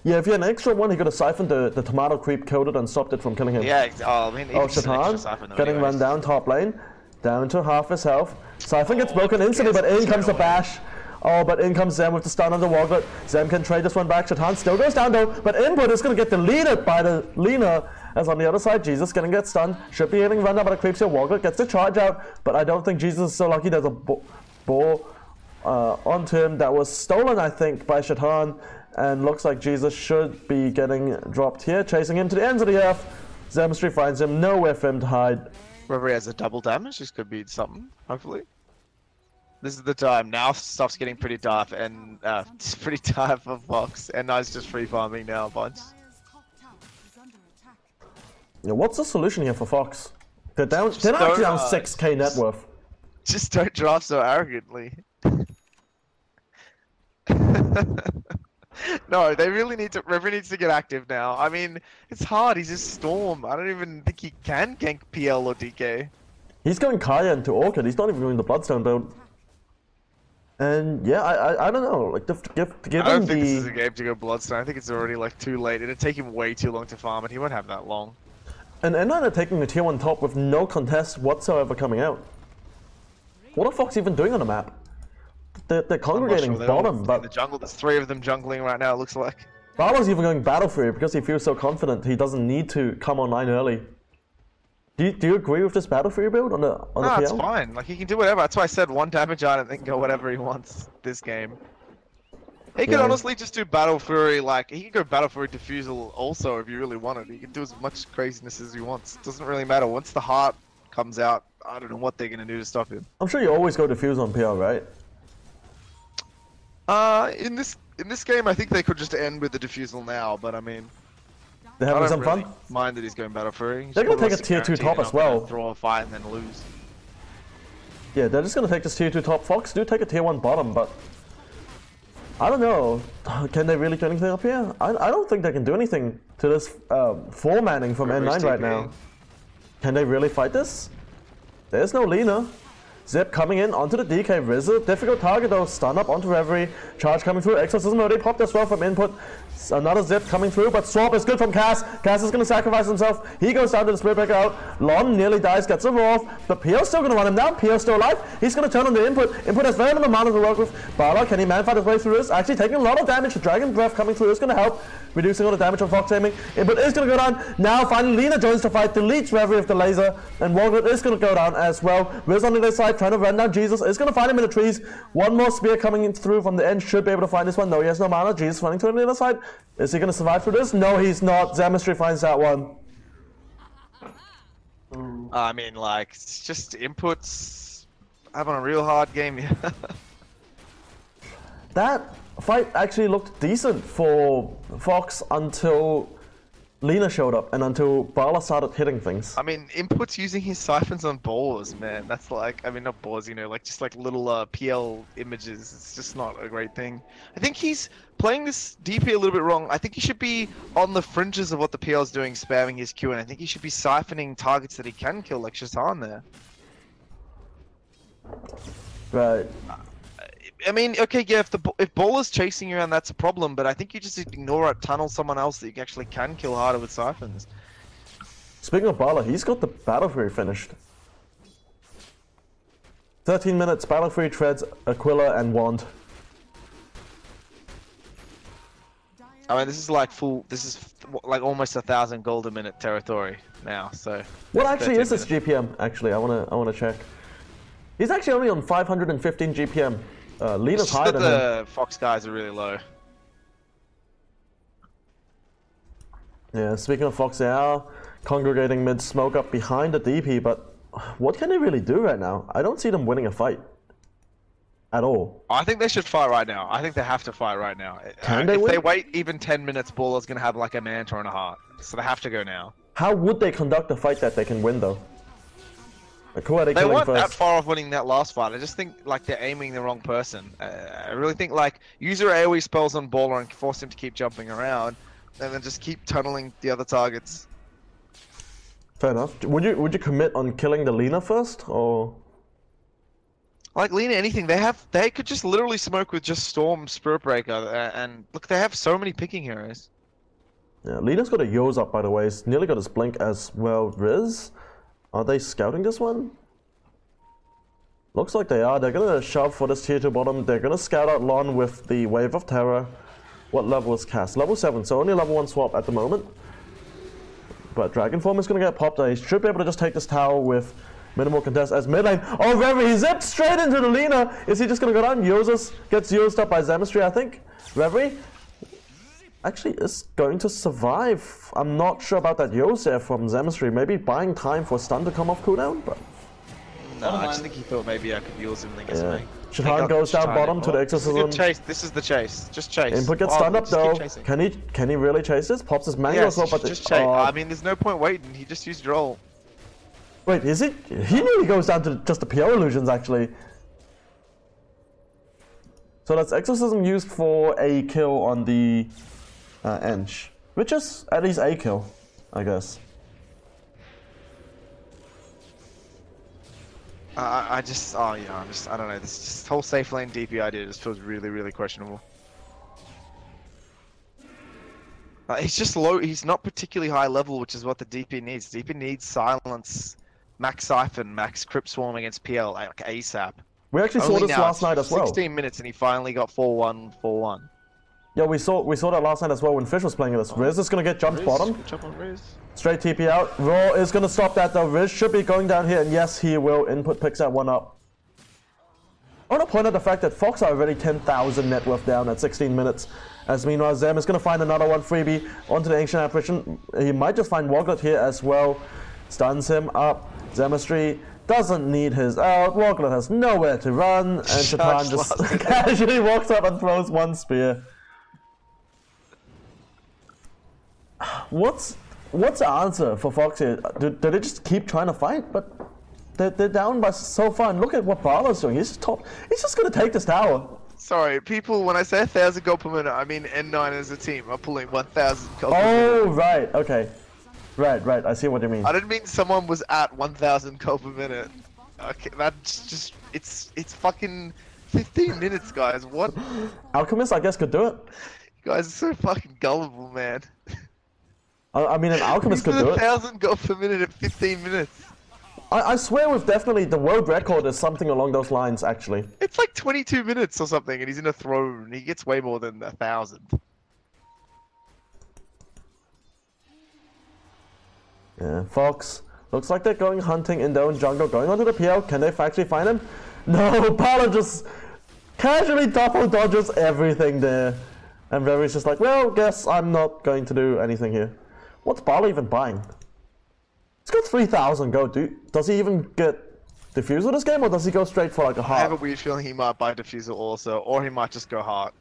Yeah, if he had an extra one, he could have siphoned the tomato creep, killed it, and stopped it from killing him. Yeah, I mean, Shaitan getting run down top lane. Down to half his health. Siphon gets broken instantly, but in comes the bash. Oh, but in comes Zem with the stun on the Woglet. Zem can trade this one back. Shaitan still goes down though, but Input is going to get deleted by the Lina. As on the other side, Jesus going to get stunned. Should be getting run down by the creeps here. Woglet gets the charge out, but I don't think Jesus is so lucky. There's a ball onto him that was stolen, I think, by Shaitan. And looks like Jesus should be getting dropped here. Chasing him to the ends of the earth. Zemistry finds him. Nowhere for him to hide. Reverie has a double damage, this could be something, hopefully. This is the time. Now stuff's getting pretty tough, and it's pretty tight for Fox, and Nice just free farming now a bunch. Yeah, what's the solution here for Fox? They're actually down 6k net worth. Just don't draft so arrogantly. No, they really need to. Reverie needs to get active now. I mean, it's hard. He's just Storm. I don't even think he can gank PL or DK. He's going Kaya into Orchid. He's not even going the Bloodstone build. And yeah, I don't know. Like I don't think this is a game to go Bloodstone. I think it's already like too late. It'd take him way too long to farm, and he won't have that long. And N9 are taking the tier 1 top with no contest whatsoever coming out. What are Fox even doing on the map? They're congregating bottom, but... In the jungle, there's 3 of them jungling right now, it looks like. Barlow's even going Battle Fury because he feels so confident he doesn't need to come online early. Do you agree with this Battle Fury build on the PL? No, it's fine. Like, he can do whatever. That's why I said 1 damage on it and then go whatever he wants this game. He could honestly just do Battle Fury, like, he could go Battle Fury Diffusal also if you really wanted. He can do as much craziness as he wants. It doesn't really matter. Once the heart comes out, I don't know what they're going to do to stop him. I'm sure you always go Diffuse on PL, right? In this game, I think they could just end with the Diffusal now, but I mean... They're having some fun? Mind that he's going Battle Fury. They're going to take a tier 2 top as well. Throw a fight and then lose. Yeah, they're just going to take this tier 2 top. Fox do take a tier 1 bottom, but... I don't know. Can they really do anything up here? I don't think they can do anything to this 4-manning from N9 right now. Can they really fight this? There's no Lina. Zip coming in onto the DK. Rizzo, difficult target though. Stun up onto Reverie. Charge coming through. Exorcism already popped as well from Input. Another zip coming through, but swap is good from Cass. Cass is going to sacrifice himself. He goes down to the split breaker out. Lon nearly dies, gets a roll off, but Pio's still going to run him down. Pio's still alive. He's going to turn on the input. Input has very little mana to work with. Bala, can he man-fight his way through this? Actually taking a lot of damage. The Dragon Breath coming through is going to help, reducing all the damage on Fox aiming. Input is going to go down. Now finally Lina joins the fight, deletes Reverie with the laser, and Woglet is going to go down as well. Riz on the other side trying to run down Jesus. Is going to find him in the trees. One more spear coming in through from the end. Should be able to find this one. No, he has no mana. Jesus running to the other side. Is he going to survive through this? No, he's not. Zemistry finds that one. I mean, like, it's just inputs having a real hard game here. That fight actually looked decent for Fox until Lina showed up and until Bala started hitting things. I mean, inputs using his siphons on boars, man. That's like, I mean, not boars, you know, like just like little PL images. It's just not a great thing. I think he's playing this DP a little bit wrong. I think he should be on the fringes of what the PL's doing, spamming his Q, and I think he should be siphoning targets that he can kill, like Shazan there. Right. I mean, okay, yeah, if Bowler's chasing you around, that's a problem, but I think you just ignore it, tunnel someone else that you actually can kill harder with siphons. Speaking of Bala, he's got the Battle Fury finished. 13 minutes, Battle Fury treads Aquila and Wand. I mean, this is like like almost 1,000 gold a minute territory now, so... What actually is this GPM, actually? I wanna check. He's actually only on 515 GPM. Lina's higher than him. The Fox guys are really low. Yeah, speaking of Fox, they are congregating mid smoke up behind the DP, but what can they really do right now? I don't see them winning a fight. At all. I think they should fight right now. I think they have to fight right now. Can they if win? they wait even 10 minutes, Baller's going to have like a Manta and a heart. So they have to go now. How would they conduct a fight that they can win, though? They weren't that far off winning that last fight. I just think like they're aiming the wrong person. I really think like use your AoE spells on Baller and force him to keep jumping around, and then just keep tunneling the other targets. Fair enough. Would you commit on killing the Lina first, or? Like Lina, anything they could just literally smoke with just Storm, Spirit Breaker, and look, they have so many picking heroes. Yeah, Lina's got a Yo's up by the way. He's nearly got his blink as well. Riz. Are they scouting this one? Looks like they are. They're gonna shove for this tier 2 bottom. They're gonna scout out Lon with the Wave of Terror. What level is Cass? Level 7, so only level 1 swap at the moment. But Dragon Form is gonna get popped. He should be able to just take this tower with minimal contest as mid lane. Oh, Reverie, he zipped straight into the Lina. Is he just gonna go down? Yozas gets used up by Zemistry, I think. Reverie actually is going to survive. I'm not sure about that Yos there from Zemistry. Maybe buying time for stun to come off cooldown, but... No, I just think he thought maybe I could use him and get something. Shadhan goes down bottom to the Exorcism. Chase. This is the chase. Just chase. Input gets stunned up though. Can he really chase this? Pops his mango as well, but just chase. I mean, there's no point waiting. He just used roll. Wait, is it? He nearly goes down to just the PO illusions actually. So that's Exorcism used for a kill on the Ench, which is at least a kill, I guess. I don't know. This whole safe lane DP idea just feels really, really questionable. He's just low. He's not particularly high level, which is what the DP needs. DP needs silence, max siphon, max crypt swarm against PL like ASAP. We actually saw this last night as well. 16 minutes and he finally got 4-1, 4-1. Yeah, we saw that last night as well when Fish was playing this. Riz is gonna get jumped bottom. Good job on Riz. Straight TP out. Raw is gonna stop that though. Riz should be going down here, and yes, he will. Input picks that one up. I want to point out the fact that Fox are already 10,000 net worth down at 16 minutes. As meanwhile, Zem is gonna find another one freebie onto the Ancient Apparition. He might just find Woglet here as well. Stuns him up. Zemistry doesn't need his out. Woglet has nowhere to run, and Shatan just casually walks up and throws one spear. What's the answer for Fox here? Do they just keep trying to fight? But they're down by so far, and look at what Barlow's doing. He's just gonna take this tower. Sorry, people, when I say 1,000 gold per minute, I mean N9 as a team are pulling 1,000 gold per minute. Oh, right, okay. Right, I see what you mean. I didn't mean someone was at 1,000 gold per minute. Okay, that's just, it's fucking 15 minutes, guys, what? Alchemist, I guess, could do it. You guys are so fucking gullible, man. I mean, an Alchemist could do it. 1,000 gold per minute at 15 minutes. I swear with definitely the world record is something along those lines, actually. It's like 22 minutes or something, and he's in a throne. He gets way more than 1,000. Yeah, Fox. Looks like they're going hunting in their own jungle, going onto the PL. Can they actually find him? No, Paula just casually double dodges everything there. And Very's just like, well, guess I'm not going to do anything here. What's Barley even buying? He's got 3,000 gold. Does he even get Diffusal this game, or does he go straight for like a heart? I have a weird feeling he might buy Diffusal also, or he might just go heart.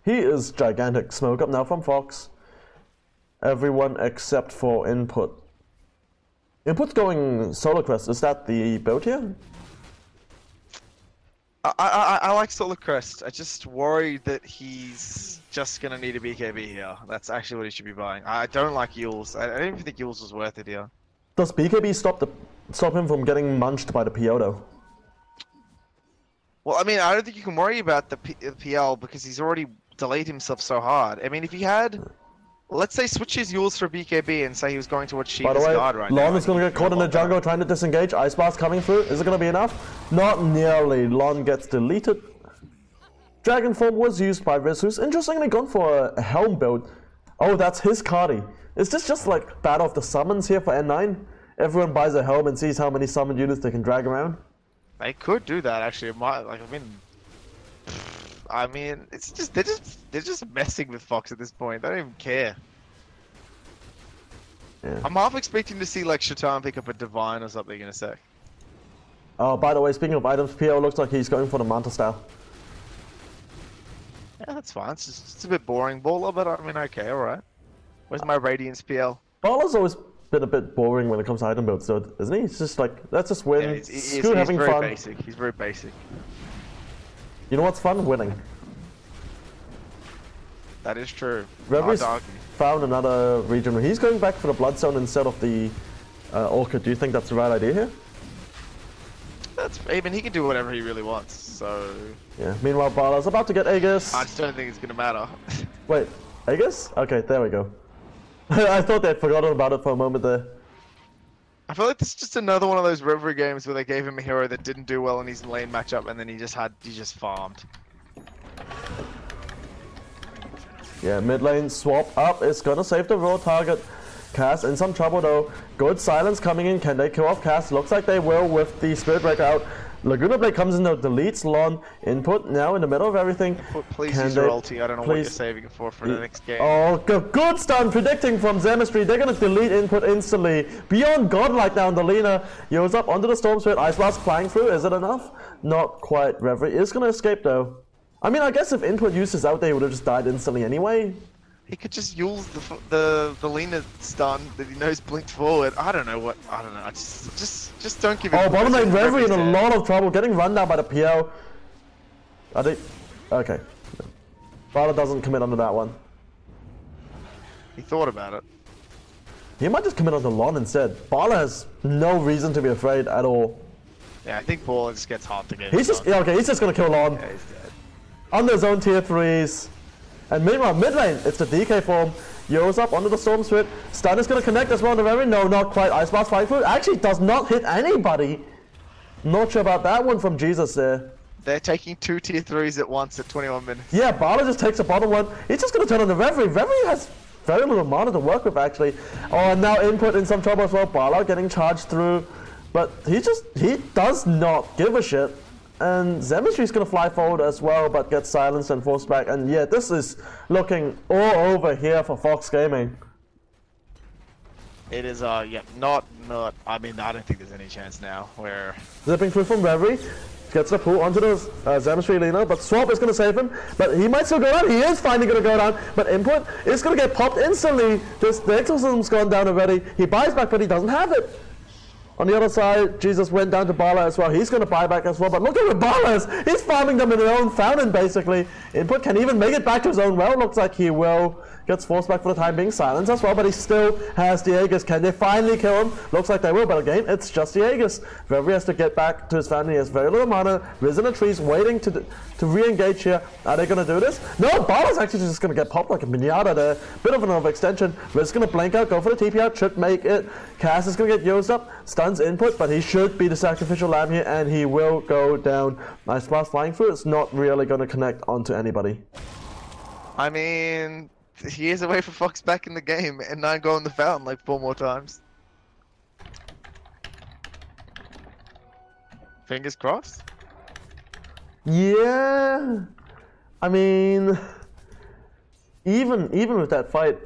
He is gigantic. Smoke up now from Fox. Everyone except for Input. Input's going Solar Crest. Is that the build here? I like Solar Crest. I just worry that he's just gonna need a BKB here. That's actually what he should be buying. I don't like Yules. I don't even think Yules was worth it here. Does BKB stop him from getting munched by the PO though? Well, I mean, I don't think you can worry about the PL because he's already delayed himself so hard. I mean, if he had, let's say, switch his Yules for BKB and say he was going towards Sheep's Guard right now. Lon is going to get caught in the jungle trying to disengage. Ice Blast coming through. Is it going to be enough? Not nearly. Lon gets deleted. Dragon Form was used by Riz, who's interestingly gone for a Helm build. Oh, that's his Cardi. Is this just like Battle of the Summons here for N9? Everyone buys a Helm and sees how many summoned units they can drag around? They could do that actually. It might, like, I mean, it's just they're just messing with Fox at this point. They don't even care. Yeah. I'm half expecting to see like Shatan pick up a Divine or something in a sec. Oh, by the way, speaking of items, PO looks like he's going for the Manta style. Yeah, that's fine. It's a bit boring, Baller, but I mean, okay, all right. Where's my Radiance PL? Baller's always been a bit boring when it comes to item builds, though, isn't he? It's just like, let's just win. Yeah, he's having very fun. basic. He's very basic. You know what's fun? Winning. That is true. Reveries found another region where he's going back for the Bloodstone instead of the Orchid. Do you think that's the right idea here? I mean, he can do whatever he really wants, so... Yeah, meanwhile, Barla's about to get Aegis. I just don't think it's going to matter. Wait, Aegis? Okay, there we go. I thought they'd forgotten about it for a moment there. I feel like this is just another one of those Reverie games where they gave him a hero that didn't do well in his lane matchup, and then he just farmed. Yeah, mid lane swap up. It's gonna save the raw target. Cass in some trouble though. Good silence coming in. Can they kill off Cass? Looks like they will with the Spirit Breaker out. Laguna Blade comes in though, deletes Lon. Input now in the middle of everything. Please use your ulti. I don't know what you're saving it for the next game. Oh, good stun predicting from Zemistry. They're gonna delete Input instantly. Beyond godlike now in the Lina. Yo's up onto the Storm Spirit. Ice Blast flying through. Is it enough? Not quite. Reverie is gonna escape though. I mean, I guess if Input uses out there, he would have just died instantly anyway. He could just use the Lina stun that he knows blinked forward. I don't know. I just don't give him. Oh, bottom lane Reverie in a lot of trouble, getting run down by the PO. I think. Okay. Bala doesn't commit onto that one. He thought about it. He might just commit onto Lon instead. Bala has no reason to be afraid at all. Yeah, I think Baller just gets hard to get. He's just okay. He's just gonna kill Lon. Yeah, he's dead. Under his own tier 3s. And meanwhile, mid lane, it's the DK form. Yo's up onto the Storm Spirit. Stun is going to connect as well on the Reverie. No, not quite. Ice Blast flying through. Actually does not hit anybody. Not sure about that one from Jesus there. They're taking 2 tier 3s at once at 21 minutes. Yeah, Bala just takes the bottom one. He's just going to turn on the Reverie. Reverie has very little mana to work with, actually. Oh, and now Input in some trouble as well. Bala getting charged through. But he does not give a shit. And Zemistry's going to fly forward as well, but gets silenced and forced back. And yeah, this is looking all over here for Fox Gaming. It is, yeah, not, I mean, I don't think there's any chance now where... Zipping through from Reverie, gets the pull onto the Zemistry Lina, but Swap is going to save him. But he might still go down, he is finally going to go down, but Input is going to get popped instantly. Just the Exorcism's gone down already. He buys back, but he doesn't have it. On the other side, Jesus went down to Bala as well. He's going to buy back as well. But look at where Bala is. He's farming them in their own fountain, basically. Input can even make it back to his own well. Looks like he will. Gets forced back for the time being. Silence as well, but he still has the Aegis. Can they finally kill him? Looks like they will, but again, it's just the Aegis. Reverie has to get back to his fountain. He has very little mana. Riz in the trees, waiting to re-engage here. Are they going to do this? No, Bala's actually just going to get popped like a pinata there. Bit of an overextension. Riz is going to blank out, go for the TP out. Should make it. Cass is going to get used up. Stuns Input, but he should be the sacrificial lamb here, and he will go down. Nice blast flying through. It's not really going to connect onto anybody. I mean, he is away for Fox back in the game, and 9 go in the fountain like 4 more times. Fingers crossed. Yeah, I mean, even with that fight,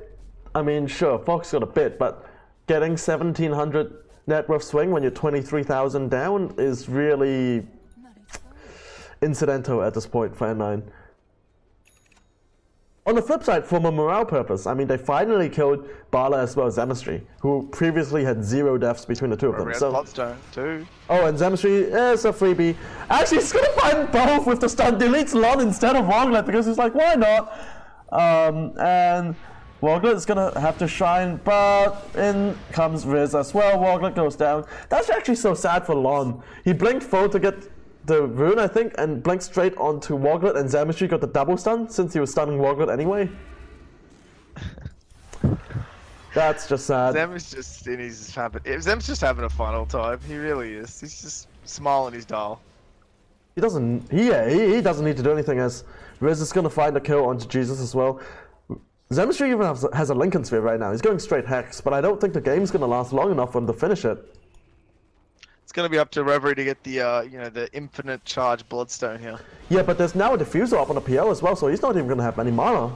I mean, sure, Fox got a bit, but getting 1700 net worth swing when you're 23,000 down is really incidental at this point for N9. On the flip side, from a morale purpose, I mean, they finally killed Bala as well as Zemistry, who previously had 0 deaths between the two of them. So, Bloodstone too. Oh, and Zemistry is a freebie. Actually, he's going to find both with the stun. Deletes Lon instead of Woglet because he's like, why not? And Woglet is going to have to shine, but in comes Riz as well. Woglet goes down. That's actually so sad for Lon. He blinked forward to get the rune, I think, and blinked straight onto Woglet, and Zemistry got the double stun since he was stunning Woglet anyway. That's just sad. Zem's just in his habit. Zem's just having a fun old time. He really is. He's just smiling his dial. He doesn't. He doesn't need to do anything. As Riz is going to find a kill onto Jesus as well. Zemistry even has a Lincoln Sphere right now. He's going straight Hex, but I don't think the game's going to last long enough for him to finish it. It's going to be up to Reverie to get the the infinite charge Bloodstone here. Yeah, but there's now a Diffuser up on the PL as well, so he's not even going to have any mana.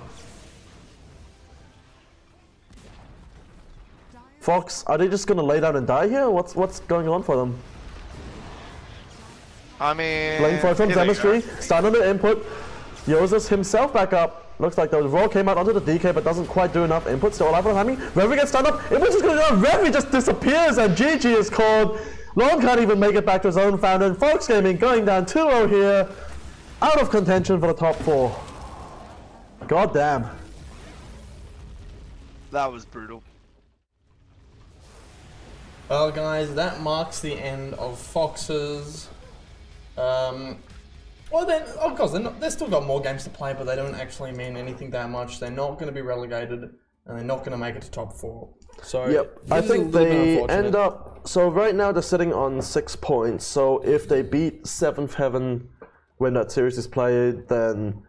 Fox, are they just going to lay down and die here? What's going on for them? I mean, Blame for it from Zemistry, stun on the input, Yozas himself back up. Looks like the roll came out onto the DK, but doesn't quite do enough. Input still alive for the timing. Reverie gets stunned up. Input is going to go. Reverie just disappears, and GG is called. Lon can't even make it back to his own fountain. Fox Gaming going down 2-0 here. Out of contention for the top 4. God damn. That was brutal. Well, guys, that marks the end of Fox's. Well, then, of course, they've still got more games to play, but they don't actually mean anything that much. They're not going to be relegated, and they're not going to make it to top 4. So yep, I think they end up. So right now they're sitting on 6 points. So if they beat 7th Heaven when that series is played, then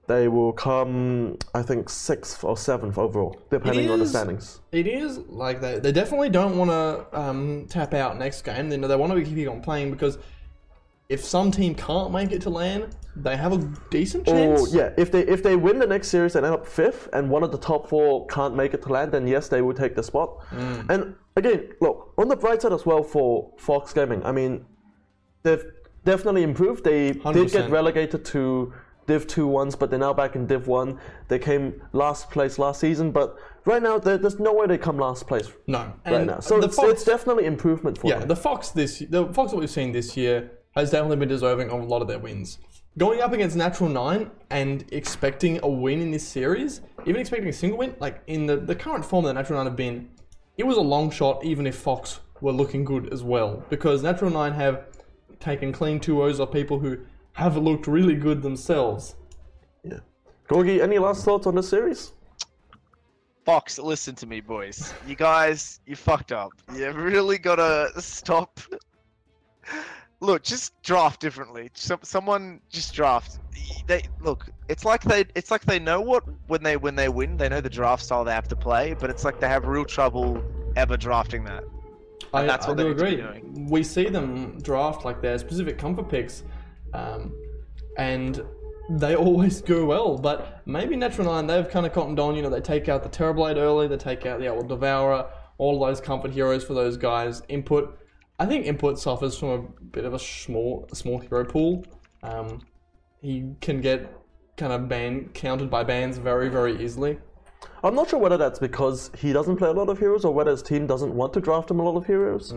they will come, I think, 6th or 7th overall, depending on the standings. It is like they definitely don't want to tap out next game. They want to keep on playing because if some team can't make it to LAN, they have a decent chance. Oh yeah, if they win the next series and end up 5th, and one of the top 4 can't make it to LAN, then yes, they will take the spot. And again, look, on the bright side as well for Fox Gaming, I mean, they've definitely improved. They 100%. Did get relegated to Div 2 once, but they're now back in Div 1. They came last place last season, but right now there's no way they come last place. No, right now. So it's definitely improvement for them. Yeah, the Fox that we've seen this year has definitely been deserving of a lot of their wins. Going up against Natural 9 and expecting a win in this series, even expecting a single win, like in the current form that Natural 9 have been, it was a long shot even if Fox were looking good as well. Because Natural 9 have taken clean 2-0s of people who have looked really good themselves. Yeah. Gorgie, any last thoughts on this series? Fox, listen to me, boys. You guys, you fucked up. You really gotta stop. Look, just draft differently. Someone just draft. Look. It's like they know when they win. They know the draft style they have to play, but it's like they have real trouble ever drafting that. And that's what they need to be doing. We see them draft like their specific comfort picks, and they always go well. But maybe Natural 9, they've kind of cottoned on. They take out the Terrorblade early. They take out the Devourer. All those comfort heroes for those guys. Input. I think Input suffers from a bit of a small hero pool. He can get kind of countered by bans very, very easily. I'm not sure whether that's because he doesn't play a lot of heroes or whether his team doesn't want to draft him a lot of heroes.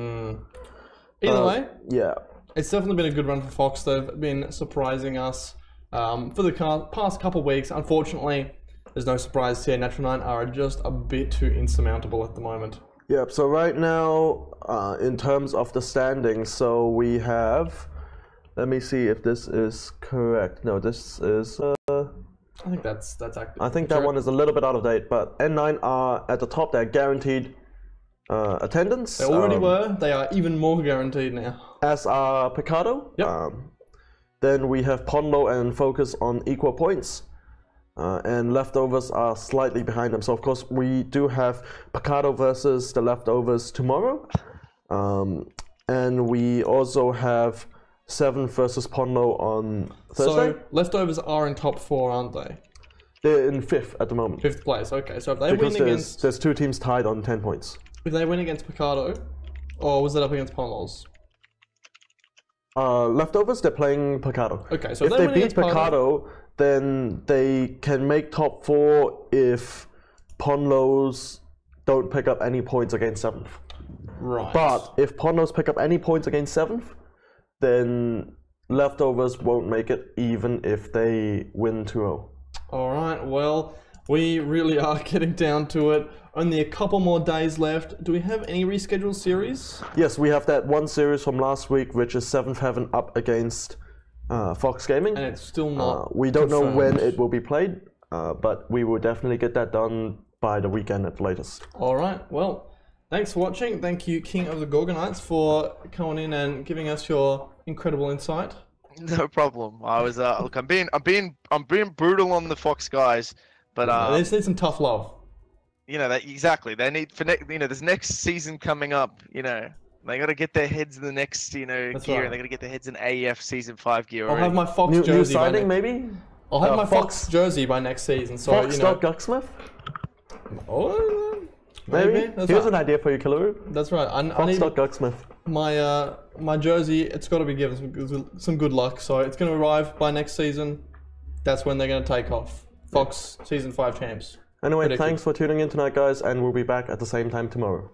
Either way, Yeah. it's definitely been a good run for Fox. They've been surprising us for the past couple of weeks. Unfortunately, there's no surprise here. Natural 9 are just a bit too insurmountable at the moment. Yep, so right now, in terms of the standings, so we have... Let me see if this is correct. No, this is... I think that's accurate. I think that one is a little bit out of date, but N9 are at the top. They're guaranteed attendance. They already were. They are even more guaranteed now. As are Picado. Yep. Then we have Ponlo and Focus on equal points. And Leftovers are slightly behind them. So, of course, we do have Picado versus the Leftovers tomorrow. And we also have 7th versus Ponlo on Thursday. So, Leftovers are in top 4, aren't they? They're in 5th at the moment. 5th place, okay. So if they Because win against... there's 2 teams tied on 10 points. If they win against Picado, or was it up against Ponlos? Leftovers, they're playing Picado. Okay, so if they win beat against Picado, then they can make top 4 if Ponlos don't pick up any points against 7th. Right. But if Ponlos pick up any points against 7th, then Leftovers won't make it even if they win 2-0. Alright, well, we really are getting down to it. Only a couple more days left. Do we have any rescheduled series? Yes, we have that one series from last week, which is 7th Heaven up against Fox Gaming. And it's still not we don't know confirmed. when it will be played, but we will definitely get that done by the weekend at the latest. Alright, well, thanks for watching. Thank you, King of the Gorgonites, for coming in and giving us your incredible insight. No problem. I was look, I'm being brutal on the Fox guys, but They just need some tough love. you know that exactly. They need for there's next season coming up. You know, they got to get their heads in the next gear, That's and right. they got to get their heads in AEF season 5 gear. I'll have my Fox New jersey. signing, maybe? I'll have my Fox jersey by next season. So Fox you know. Gucksmith? Oh, Maybe. That's Here's right. an idea for you, Killuru. That's right. I Fox need Gucksmith. my jersey. It's got to be given some good luck. So it's going to arrive by next season. That's when they're going to take off. Fox season 5 champs. Anyway, Predicted. thanks for tuning in tonight, guys, and we'll be back at the same time tomorrow.